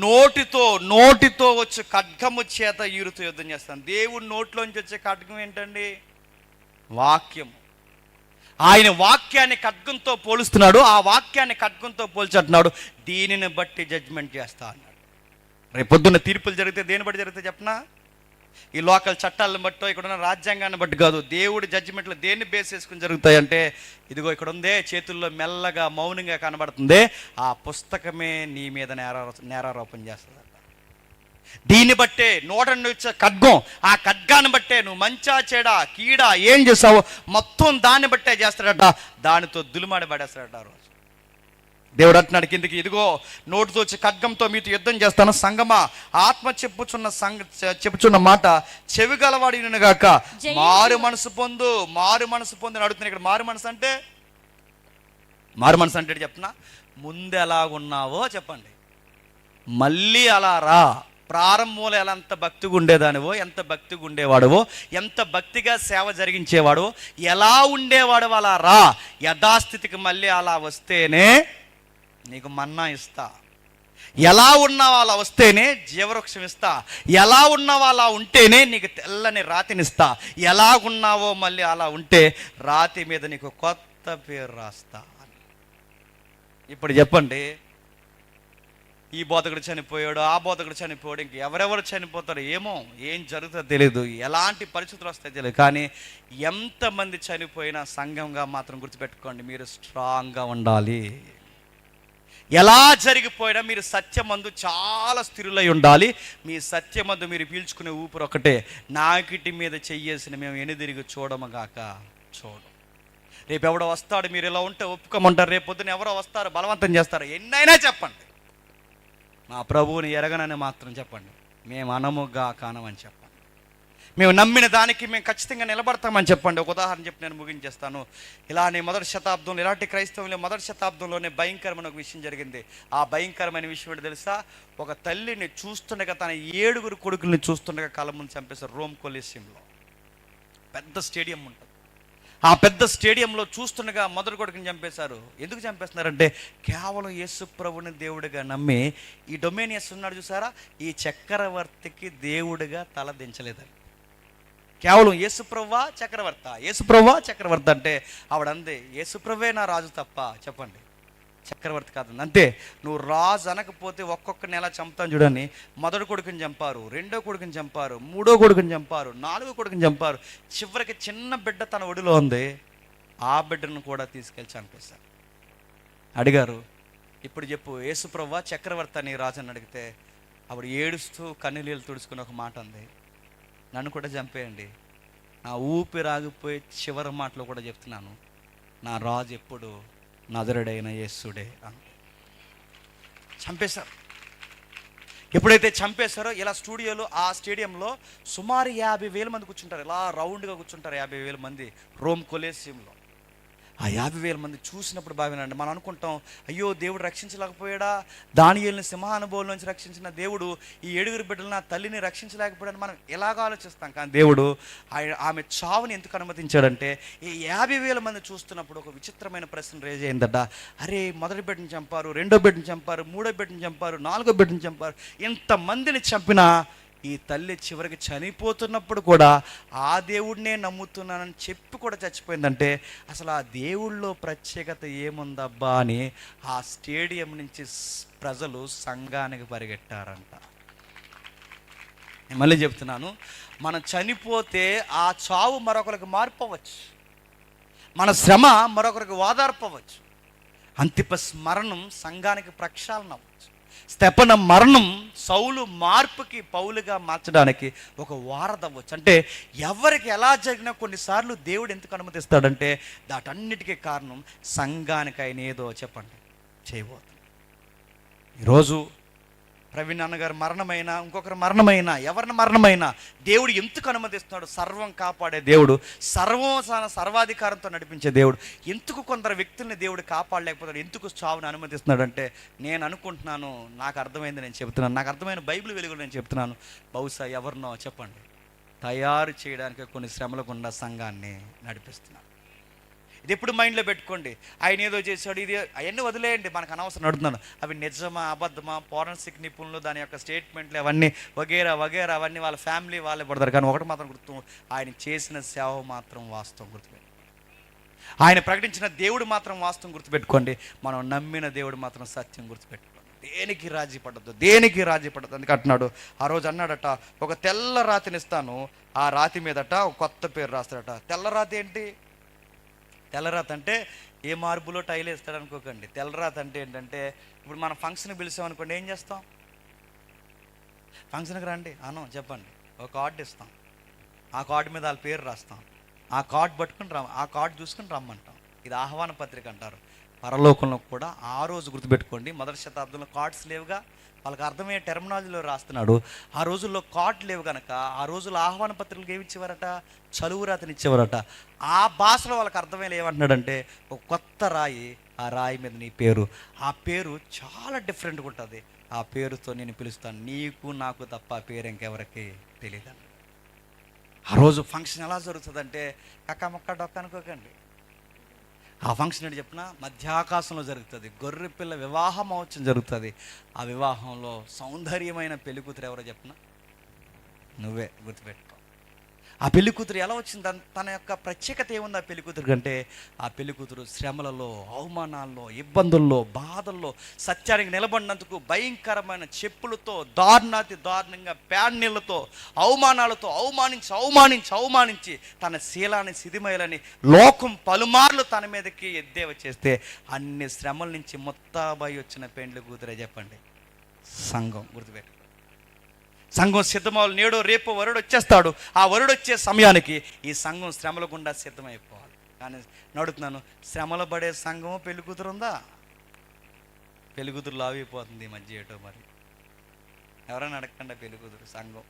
నోటితో వచ్చి ఖడ్గము చేత వీరితో యుద్ధం చేస్తాను. దేవుడి నోట్లోంచి వచ్చే ఖడ్గం ఏంటండి? వాక్యము. ఆయన వాక్యాన్ని ఖడ్గంతో పోలుస్తున్నాడు. ఆ వాక్యాన్ని ఖడ్గంతో పోల్చుతున్నాడు. దీనిని బట్టి జడ్జిమెంట్ చేస్తా అన్నాడు. రేపొద్దున్న తీర్పులు జరిగితే దేని బట్టి జరిగితే చెప్పనా? ఈ లోకల్ చట్టాలను బట్టో, ఇక్కడ ఉన్న రాజ్యాంగాన్ని బట్టి కాదు. దేవుడి జడ్జిమెంట్లు దేన్ని బేస్ చేసుకుని జరుగుతాయంటే, ఇదిగో ఇక్కడ ఉందే చేతుల్లో మెల్లగా మౌనంగా కనబడుతుంది, ఆ పుస్తకమే నీ మీద నేరారోపణ చేస్తుంది. దీన్ని బట్టే నోట నుంచి ఖడ్గం, ఆ ఖడ్గాన్ని బట్టే నువ్వు మంచా చెడా కీడా ఏం చేసావో మొత్తం దాన్ని బట్టే చేస్తాడట. దానితో దులుమాడి పడేస్తాడట. ఆ రోజు దేవుడు అంటున్నాడు కిందికి, ఇదిగో నోటితో వచ్చి ఖడ్గంతో మీతో యుద్ధం చేస్తాను. సంగమా ఆత్మ చెప్పుచున్న మాట చెవిగలవాడు వినుగాక. మారు మనసు పొందు అని అడుగుతున్నాను. ఇక్కడ మారు మనసు అంటే చెప్తున్నా, ముందు ఎలా ఉన్నావో చెప్పండి, మళ్ళీ అలా రా. ప్రారంభంలో ఎలా ఎంత భక్తిగా ఉండేదానివో, ఎంత భక్తిగా ఉండేవాడువో, ఎంత భక్తిగా సేవ జరిగించేవాడు, ఎలా ఉండేవాడు అలా రా. యథాస్థితికి మళ్ళీ అలా వస్తేనే నీకు మన్నా ఇస్తా. ఎలా ఉన్నావో అలా వస్తేనే జీవవృక్షం ఇస్తా. ఎలా ఉన్నావో అలా ఉంటేనే నీకు తెల్లని రాతినిస్తా. ఎలా ఉన్నావో మళ్ళీ అలా ఉంటే రాతి మీద నీకు కొత్త పేరు రాస్తా. ఇప్పుడు చెప్పండి, ఈ బోధకుడు చనిపోయాడు, ఆ బోధకుడు చనిపోయాడు, ఇంక ఎవరెవరు చనిపోతారు ఏమో, ఏం జరుగుతుందో తెలియదు, ఎలాంటి పరిస్థితులు వస్తాయో తెలియదు. కానీ ఎంతమంది చనిపోయినా సంఘంగా మాత్రం గుర్తుపెట్టుకోండి, మీరు స్ట్రాంగ్గా ఉండాలి. ఎలా జరిగిపోయినా మీరు సత్యమందు చాలా స్థిరులై ఉండాలి. మీ సత్యమందు మీరు పీల్చుకునే ఊపిరి ఒకటే, నాకిటి మీద చెయ్యేసిన మేము ఎనుదిరిగి చూడమగాక చూడం. రేపు ఎవడో వస్తాడు, మీరు ఇలా ఉంటే ఒప్పుకోమంటారు. రేపు పొద్దున ఎవరో వస్తారు, బలవంతం చేస్తారు. ఎన్నైనా చెప్పండి, మా ప్రభువుని ఎరగనని మాత్రం చెప్పండి, మేము అనముగా కానమని చెప్పండి. మేము నమ్మిన దానికి మేము ఖచ్చితంగా నిలబడతామని చెప్పండి. ఒక ఉదాహరణ చెప్పి నేను ముగించేస్తాను. ఇలానే మొదటి శతాబ్దంలో, ఇలాంటి క్రైస్తవులు మొదటి శతాబ్దంలోనే భయంకరమైన ఒక విషయం జరిగింది. ఆ భయంకరమైన విషయం ఏంటో తెలుసా? ఒక తల్లిని చూస్తుండగా, తన 7 కొడుకుల్ని చూస్తుండగా కళ్ళ ముందు చంపేశారు. రోమ్ కొలీసియంలో పెద్ద స్టేడియం ఉంటుంది. ఆ పెద్ద స్టేడియంలో చూస్తుండగా మొదటి కొడుకుని చంపేశారు. ఎందుకు చంపేస్తున్నారంటే కేవలం యేసు ప్రభుని దేవుడిగా నమ్మి, ఈ డొమేనియస్ ఉన్నాడు చూసారా, ఈ చక్రవర్తికి దేవుడిగా తల దించలేదని. కేవలం యేసుప్రవ్వా చక్రవర్తి అంటే ఆవిడంది యేసుప్రవ్వే నా రాజు తప్ప, చెప్పండి, చక్రవర్తి కాదండి. అంతే. నువ్వు రాజు అనకపోతే ఒక్కొక్కరిని ఎలా చంపుతాను చూడని మొదటి కొడుకుని చంపారు, రెండో కొడుకుని చంపారు, మూడో కొడుకుని చంపారు, 4వ కొడుకుని చంపారు. చివరికి చిన్న బిడ్డ తన ఒడిలో ఉంది, ఆ బిడ్డను కూడా తీసుకెళ్ళి చంపేశారు. అడిగారు, ఇప్పుడు చెప్పు యేసుప్రవ్వా చక్రవర్తి అని రాజు అని అడిగితే ఆవిడ ఏడుస్తూ కన్నీళ్ళు తుడుచుకుని ఒక మాట అంది, నన్ను కూడా చంపేయండి, నా ఊపిరాగిపోయి చివరి మాటలో కూడా చెప్తున్నాను, నా రాజు ఎప్పుడు నజరుడైన యేసుడే అని. చంపేశారు. ఎప్పుడైతే చంపేశారో ఇలా ఆ స్టేడియంలో సుమారు 50,000 మంది కూర్చుంటారు. ఇలా రౌండ్గా కూర్చుంటారు 50,000 మంది రోమ్ కొలీసియంలో. ఆ 50,000 మంది చూసినప్పుడు భావినండి, మనం అనుకుంటాం, అయ్యో దేవుడు రక్షించలేకపోయాడా, దానియేలుని సింహానుభవం నుంచి రక్షించిన దేవుడు ఈ 7 బిడ్డలను, ఆ తల్లిని రక్షించలేకపోయాడని మనం ఎలాగ ఆలోచిస్తాం. కానీ దేవుడు ఆమె చావుని ఎందుకు అనుమతించాడంటే, ఈ 50,000 మంది చూస్తున్నప్పుడు ఒక విచిత్రమైన ప్రశ్న రేజ్ అయిందట. అరే, మొదటి బిడ్డని చంపారు, రెండో బిడ్డని చంపారు, మూడో బిడ్డని చంపారు, 4వ బిడ్డని చంపారు, ఇంతమందిని చంపినా ఈ తల్లి చివరికి చనిపోతున్నప్పుడు కూడా ఆ దేవుడినే నమ్ముతున్నానని చెప్పి కూడా చచ్చిపోయిందంటే అసలు ఆ దేవుళ్ళలో ప్రత్యేకత ఏముందబ్బా అని ఆ స్టేడియం నుంచి ప్రజలు సంఘానికి పరిగెట్టారంట. నేను మళ్ళీ చెప్తున్నాను, మనం చనిపోతే ఆ చావు మరొకరికి మార్పవచ్చు, మన శ్రమ మరొకరికి ఓదార్పవచ్చు, అంతిమ స్మరణం సంఘానికి ప్రక్షాళన అవ్వచ్చు, స్తెపన మరణం సౌలు మార్పుకి పౌలుగా మార్చడానికి ఒక వారధవ్వచ్చు. అంటే ఎవరికి ఎలా జరిగినా కొన్నిసార్లు దేవుడు ఎందుకు అనుమతిస్తాడంటే దాటన్నిటికీ కారణం సంఘానికి ఆయన ఏదో చెప్పండి చేయబోతుంది. ఈరోజు ప్రవీణ్ అన్నగారు మరణమైనా, ఇంకొకరు మరణమైనా, ఎవరిని మరణమైనా దేవుడు ఎందుకు అనుమతిస్తున్నాడు? సర్వం కాపాడే దేవుడు, సర్వాధికారంతో నడిపించే దేవుడు ఎందుకు కొందరు వ్యక్తుల్ని దేవుడు కాపాడలేకపోతాడు, ఎందుకు చావుని అనుమతిస్తున్నాడు అంటే నేను అనుకుంటున్నాను, నాకు అర్థమైంది, నేను చెప్తున్నాను, నాకు అర్థమైన బైబిల్ వెలుగులో నేను చెప్తున్నాను, బహుశా ఎవరినో చెప్పండి తయారు చేయడానికి కొన్ని శ్రమల గుండా సంఘాన్ని నడిపిస్తున్నాను. ఇది ఎప్పుడు మైండ్లో పెట్టుకోండి. ఆయన ఏదో చేశాడు, ఇది అవన్నీ వదిలేయండి, మనకు అనవసరం. అడుగుతున్నాను, అవి నిజమా అబద్ధమా, ఫోరెన్సిక్ నిపుణులు దాని యొక్క స్టేట్మెంట్లు అవన్నీ వగేరా అవన్నీ వాళ్ళ ఫ్యామిలీ వాళ్ళే పడతారు. కానీ ఒకటి మాత్రం గుర్తు, ఆయన చేసిన సేవ మాత్రం వాస్తవం గుర్తుపెట్టుకోండి, ఆయన ప్రకటించిన దేవుడు మాత్రం వాస్తవం గుర్తుపెట్టుకోండి, మనం నమ్మిన దేవుడు మాత్రం సత్యం గుర్తుపెట్టుకోండి. దేనికి రాజీ పడద్దు. అందుకు అంటున్నాడు, ఆ రోజు అన్నాడట, ఒక తెల్ల రాతిని ఇస్తాను, ఆ రాతి మీదట ఒక కొత్త పేరు రాస్తాడట. తెల్లరాతి ఏంటి? తెల్లరాత అంటే ఏ మార్బులో టైల్ వేస్తాడు అనుకోకండి. తెల్లరాత అంటే ఏంటంటే, ఇప్పుడు మనం ఫంక్షన్కి పిలిచామనుకోండి, ఏం చేస్తాం? ఫంక్షన్కి రండి అను చెప్పండి, ఒక కార్డు ఇస్తాం, ఆ కార్డు మీద వాళ్ళ పేరు రాస్తాం, ఆ కార్డు పట్టుకుని ఆ కార్డు చూసుకుని రమ్మంటాం. ఇది ఆహ్వాన పత్రిక అంటారు. పరలోకంలో కూడా ఆ రోజు గుర్తుపెట్టుకోండి, మొదటి శతాబ్దంలో కార్డ్స్ లేవుగా, వాళ్ళకి అర్థమయ్యే టెర్మినాలజీలో రాస్తున్నాడు. ఆ రోజుల్లో కార్డు లేవు కనుక ఆ రోజుల్లో ఆహ్వాన పత్రికలకు ఏమి ఇచ్చేవారట? చలువు రాతని ఇచ్చేవారట. ఆ భాషలో వాళ్ళకి అర్థమయ్యే ఏమంటున్నాడంటే, ఒక కొత్త రాయి, ఆ రాయి మీద నీ పేరు, ఆ పేరు చాలా డిఫరెంట్గా ఉంటుంది, ఆ పేరుతో నేను పిలుస్తాను, నీకు నాకు తప్ప ఆ పేరు ఇంకెవరికి తెలియదు. ఆ రోజు ఫంక్షన్ ఎలా జరుగుతుందంటే కక్క మొక్క డొక్క అనుకోకండి. ఆ ఫంక్షన్ ఏంటి చెప్పిన, మధ్యాకాశంలో జరుగుతుంది, గొర్రె పిల్ల వివాహ మహోత్సవం జరుగుతుంది. ఆ వివాహంలో సౌందర్యమైన పెళ్లి కూతురు ఎవరో చెప్పిన, నువ్వే, గుర్తుపెట్టుకో. ఆ పెళ్లి కూతురు ఎలా వచ్చింది? తన యొక్క ప్రత్యేకత ఏముంది ఆ పెళ్లి కూతురు కంటే? ఆ పెళ్లి కూతురు శ్రమలలో, అవమానాల్లో, ఇబ్బందుల్లో, బాధల్లో సత్యానికి నిలబడినందుకు భయంకరమైన చెప్పులతో, దారుణంగా ప్యాడ్ నీళ్లతో, అవమానాలతో అవమానించి తన శీలాన్ని సిదిమేయాలని లోకం పలుమార్లు తన మీదకి ఎద్దేవ చేస్తే అన్ని శ్రమల నుంచి మొత్తాబాయి వచ్చిన పెండ్లి కూతురే చెప్పండి సంఘం. గుర్తుపెట్టు, సంఘం సిద్ధమవ్వాలి. నేడో రేపో వరుడు వచ్చేస్తాడు. ఆ వరుడు వచ్చే సమయానికి ఈ సంఘం శ్రమల గుండా సిద్ధమైపోవాలి. కానీ నడుతున్నాను, శ్రమలు పడే సంఘం పెళ్లి కూతురు ఉందా? పెళ్లి కూతురు లావైపోతుంది ఈ మధ్య ఏటో. మరి ఎవరైనా అడగకుండా పెళ్లి కూతురు సంఘం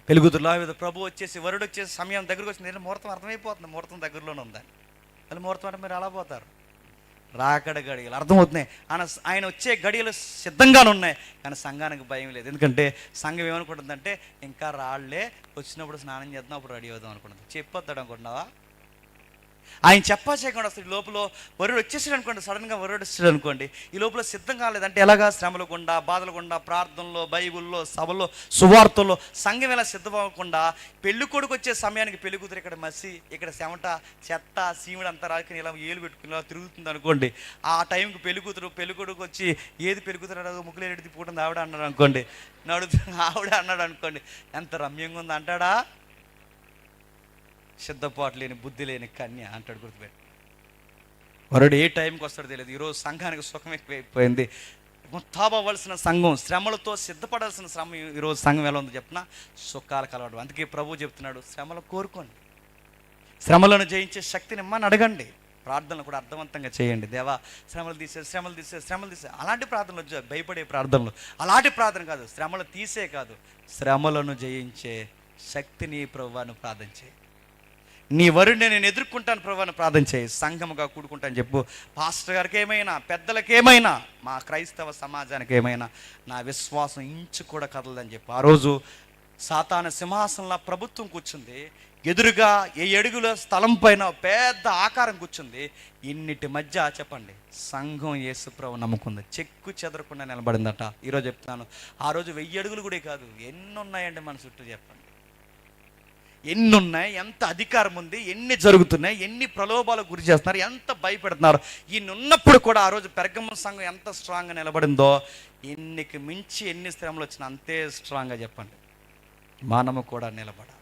పెళ్ళికూతురులో మీద ప్రభు వచ్చేసి వరుడు వచ్చేసి సమయం దగ్గరకు వచ్చింది, ముహూర్తం అర్థమైపోతుంది, ముహూర్తం దగ్గరలోనే ఉందని. మళ్ళీ ముహూర్తం అంటే మీరు అలా పోతారు. రాకడ గడియలు అర్థమవుతున్నాయి, ఆయన వచ్చే గడియలు సిద్ధంగానే ఉన్నాయి. కానీ సంఘానికి భయం లేదు. ఎందుకంటే సంఘం ఏమనుకుంటుందంటే ఇంకా రాళ్లే, వచ్చినప్పుడు స్నానం చేద్దాం, అప్పుడు రెడీ అవుదాం అనుకుంటుంది. చెప్పొద్దాడు అనుకుంటున్నావా? ఆయన చెప్పా చేయకుండా అసలు ఈ లోపల వరుడు వచ్చేసాడు అనుకోండి, సడన్గా వరుడు వచ్చాడు అనుకోండి, ఈ లోపల సిద్ధం కాలేదంటే ఎలాగా? శ్రమల గుండా, బాధల గుండా, ప్రార్థనలో, బైబుల్లో, సభలో, సువార్తల్లో సంఘం ఎలా సిద్ధమవ్వకుండా పెళ్లి కొడుకు వచ్చే సమయానికి పెళ్లి కూతురు ఇక్కడ మసి, ఇక్కడ చెమట, చెత్త, సీముడు అంతా రాకుని ఇలా ఏలు పెట్టుకుని ఇలా తిరుగుతుంది అనుకోండి. ఆ టైంకి పెళ్లి కొడుకు వచ్చి ఏది పెళ్లి కూతురు ముక్కులు ఎడితే తిప్పుకుంటుంది ఆవిడ అన్నాడు అనుకోండి, ఆవిడ అన్నాడు అనుకోండి, ఎంత రమ్యంగా ఉంది అంటాడా? సిద్ధపాటు లేని, బుద్ధి లేని కన్య అంటాడు. గుర్తుపెట్టి, వరుడు ఏ టైంకి వస్తాడో తెలియదు. ఈరోజు సంఘానికి సుఖం ఎక్కువైపోయింది. ముత్తాబవలసిన సంఘం, శ్రమలతో సిద్ధపడాల్సిన శ్రమ ఈరోజు సంఘం ఎలా ఉందో చెప్పిన సుఖాలు కలవడం. అందుకే ప్రభు చెప్తున్నాడు, శ్రమలు కోరుకోండి, శ్రమలను జయించే శక్తిని ఇమ్మని అడగండి. ప్రార్థనలు కూడా అర్థవంతంగా చేయండి. దేవా శ్రమలు తీసే అలాంటి ప్రార్థనలు వచ్చాయి, భయపడే ప్రార్థనలు. అలాంటి ప్రార్థన కాదు, శ్రమలు తీసే కాదు, శ్రమలను జయించే శక్తిని ప్రభువాను ప్రార్థన చేయి. నీ వరుణ్ణి నేను ఎదుర్కొంటాను ప్రభువాను ప్రార్థన చేయి. సంఘముగా కూడుకుంటాను చెప్పు. పాస్టర్ గారికి ఏమైనా, పెద్దలకి ఏమైనా, మా క్రైస్తవ సమాజానికి ఏమైనా, నా విశ్వాసం ఇంచు కూడా కదలదని చెప్పు. ఆ రోజు సాతాను సింహాసనంలో ప్రభుత్వం కూర్చుంది, ఎదురుగా 7 అడుగుల స్థలం పైన పెద్ద ఆకారం కూర్చుంది. ఇన్నిటి మధ్య చెప్పండి సంఘం యేసు ప్రభు నమ్ముకుంది, చెక్కు చెదరకుండా నిలబడిందట. ఈరోజు చెప్తున్నాను, ఆ రోజు 1000 అడుగులు కూడా కాదు, ఎన్ని ఉన్నాయండి మన చుట్టూ చెప్పండి. ఎన్ని ఉన్నాయి, ఎంత అధికారం ఉంది, ఎన్ని జరుగుతున్నాయి, ఎన్ని ప్రలోభాలకు గురి చేస్తున్నారు, ఎంత భయపెడుతున్నారు. ఈయన ఉన్నప్పుడు కూడా ఆ రోజు పెర్గమ సంఘం ఎంత స్ట్రాంగ్గా నిలబడిందో, ఎన్నికి మించి ఎన్ని శ్రమలు వచ్చినా అంతే స్ట్రాంగ్గా చెప్పండి మనము కూడా నిలబడాలి.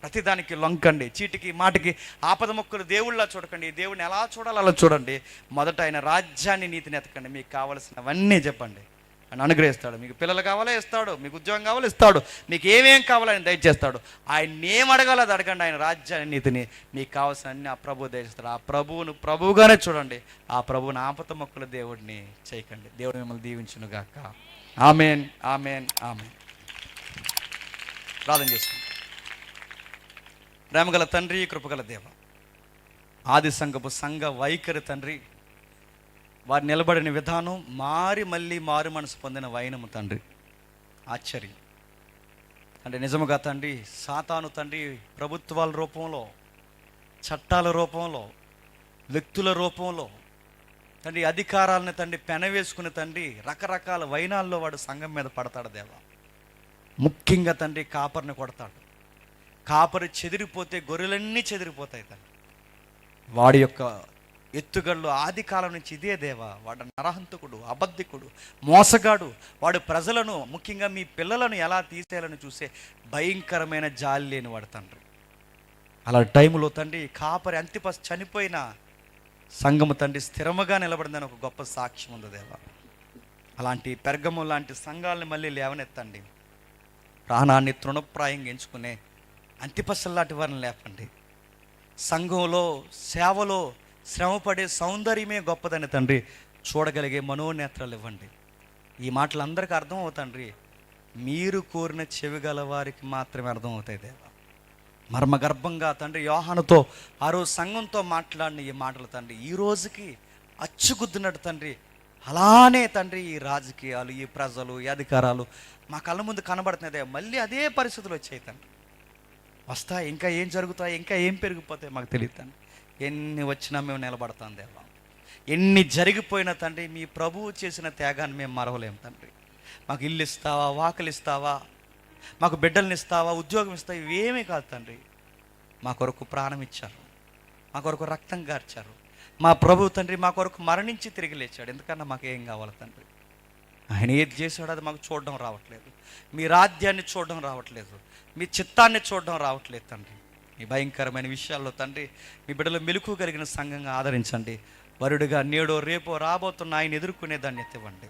ప్రతిదానికి లొంకండి, చీటికి మాటికి ఆపద మొక్కలు దేవుళ్ళ చూడకండి. దేవుడిని ఎలా చూడాలో అలా చూడండి. మొదట ఆయన రాజ్యాన్ని, నీతిని ఎతకండి, మీకు కావలసినవన్నీ చెప్పండి ఆయన అనుగ్రహిస్తాడు. మీకు పిల్లలు కావాలో ఇస్తాడు, మీకు ఉద్యోగం కావాలో ఇస్తాడు, మీకు ఏమేం కావాలో ఆయన దయచేస్తాడు. ఆయన ఏం అడగాలో అది అడగండి. ఆయన రాజ్యాన్ని, నీతిని, మీకు కావాల్సిన అన్ని ఆ ప్రభువు దయచేస్తాడు. ఆ ప్రభువును ప్రభువుగానే చూడండి. ఆ ప్రభువుని ఆపద మొక్కల దేవుడిని చేయకండి. దేవుడు మిమ్మల్ని దీవించును గాక. ఆమేన్, ఆమేన్, ఆమేన్. ప్రార్థన చేసుకోండి. ప్రేమగల తండ్రి, కృపగల దేవ, ఆది సంఘపు సంఘ వైఖరి తండ్రి, వారు నిలబడిన విధానం, మళ్ళీ మారు మనసు పొందిన వైనము తండ్రి, ఆశ్చర్యం అంటే నిజముగా తండ్రి. సాతాను తండ్రి ప్రభుత్వాల రూపంలో, చట్టాల రూపంలో, వ్యక్తుల రూపంలో తండ్రి అధికారాలను తండ్రి పెనవేసుకుని తండ్రి రకరకాల వైనాల్లో వాడు సంఘం మీద పడతాడు దేవా. ముఖ్యంగా తండ్రి కాపరిని కొడతాడు. కాపరి చెదిరిపోతే గొర్రెలన్నీ చెదిరిపోతాయి తండ్రి. వాడి యొక్క ఎత్తుగళ్ళు ఆది కాలం నుంచి ఇదే దేవా. వాడు నరహంతకుడు, అబద్ధికుడు, మోసగాడు. వాడు ప్రజలను, ముఖ్యంగా మీ పిల్లలను ఎలా తీసేయాలని చూసే భయంకరమైన జాలి లేని వాడు తండ్రి. అలా టైంలో తండ్రి కాపరి అంతిపస్ చనిపోయిన సంఘము తండ్రి స్థిరముగా నిలబడిందని ఒక గొప్ప సాక్ష్యం ఉంది దేవా. అలాంటి పెర్గము లాంటి సంఘాలను మళ్ళీ లేవనెత్తండి. ప్రాణాన్ని తృణప్రాయంగా ఎంచుకునే అంతిపస్సల్లాంటి వారిని లేపండి. సంఘంలో, సేవలో శ్రమపడే సౌందర్యమే గొప్పదని తండ్రి చూడగలిగే మనోనేత్రాలు ఇవ్వండి. ఈ మాటలు అందరికీ అర్థం అవుతండ్రి, మీరు కోరిన చెవి గల వారికి మాత్రమే అర్థం అవుతాయి దేవా. మర్మగర్భంగా తండ్రి యోహానుతో ఆ రోజు సంఘంతో మాట్లాడిన ఈ మాటలు తండ్రి ఈ రోజుకి అచ్చుగుద్దినట్టు తండ్రి అలానే తండ్రి ఈ రాజకీయాలు, ఈ ప్రజలు, ఈ అధికారాలు మా కళ్ళ ముందు కనబడుతున్నాయి. మళ్ళీ అదే పరిస్థితులు వచ్చాయి తండ్రి, వస్తాయి. ఇంకా ఏం జరుగుతాయి, ఇంకా ఏం పెరిగిపోతాయి మాకు తెలియదు తండ్రి. ఎన్ని వచ్చినా మేము నిలబడతాం దేవా. ఎన్ని జరిగిపోయినా తండ్రి మీ ప్రభువు చేసిన త్యాగాన్ని మేము మరవలేము తండ్రి. మాకు ఇల్లు ఇస్తావా, వాకిలు ఇస్తావా, మాకు బిడ్డల్ని ఇస్తావా, ఉద్యోగం ఇస్తావా, ఇవేమీ కాదు తండ్రి. మా కొరకు ప్రాణం ఇచ్చారు, మా కొరకు రక్తం గార్చారు. మా ప్రభు తండ్రి మా కొరకు మరణించి తిరిగి లేచాడు. ఎందుకన్నా మాకు ఏం కావాలి తండ్రి? ఆయన ఏది చేశాడో అది మాకు చూడడం రావట్లేదు. మీ రాజ్యాన్ని చూడడం రావట్లేదు, మీ చిత్తాన్ని చూడడం రావట్లేదు తండ్రి. మీ భయంకరమైన విషయాల్లో తండ్రి మీ బిడ్డలు మెలుకు కలిగిన సంఘంగా ఆదరించండి. వరుడుగా నేడో రేపో రాబోతున్న ఆయన ఎదుర్కొనే ధన్యత ఇవ్వండి.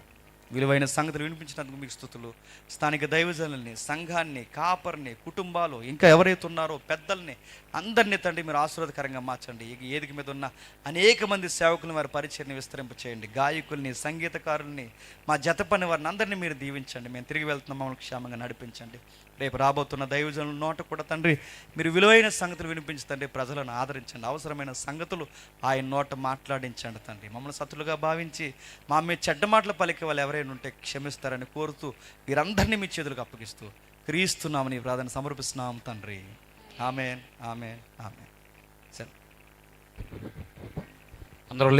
విలువైన సంగతులు వినిపించినందుకు మీకు స్తుతులు. స్థానిక దైవజనుల్ని, సంఘాన్ని, కాపర్ని, కుటుంబాలు, ఇంకా ఎవరైతే ఉన్నారో పెద్దల్ని అందరినీ తండ్రి మీరు ఆశీర్వాదకరంగా మార్చండి. ఏదిక మీద ఉన్న అనేక మంది సేవకులను వారి పరిచయని విస్తరింప చేయండి. గాయకుల్ని, సంగీతకారుల్ని, మా జత పని వారిని అందరినీ మీరు దీవించండి. మేము తిరిగి వెళ్తున్నాం, మమ్మల్ని క్షేమంగా నడిపించండి. రేపు రాబోతున్న దైవజనుల నోట కూడా తండ్రి మీరు విలువైన సంగతులు వినిపించండి, ప్రజలను ఆదరించండి, అవసరమైన సంగతులు ఆయన నోట మాట్లాడించండి తండ్రి. మమ్మల్ని శత్రులుగా భావించి మా మీద చెడ్డ మాటలు పలికే వాళ్ళు ఎవరైనా ఉంటే క్షమిస్తారని కోరుతూ వీరందరినీ మీ చేతులకు అప్పగిస్తూ క్రీస్తున్నామని ఈ ప్రార్థన సమర్పిస్తున్నాం తండ్రి. ఆమేన్, ఆమేన్, ఆమేన్. సరే అందరూ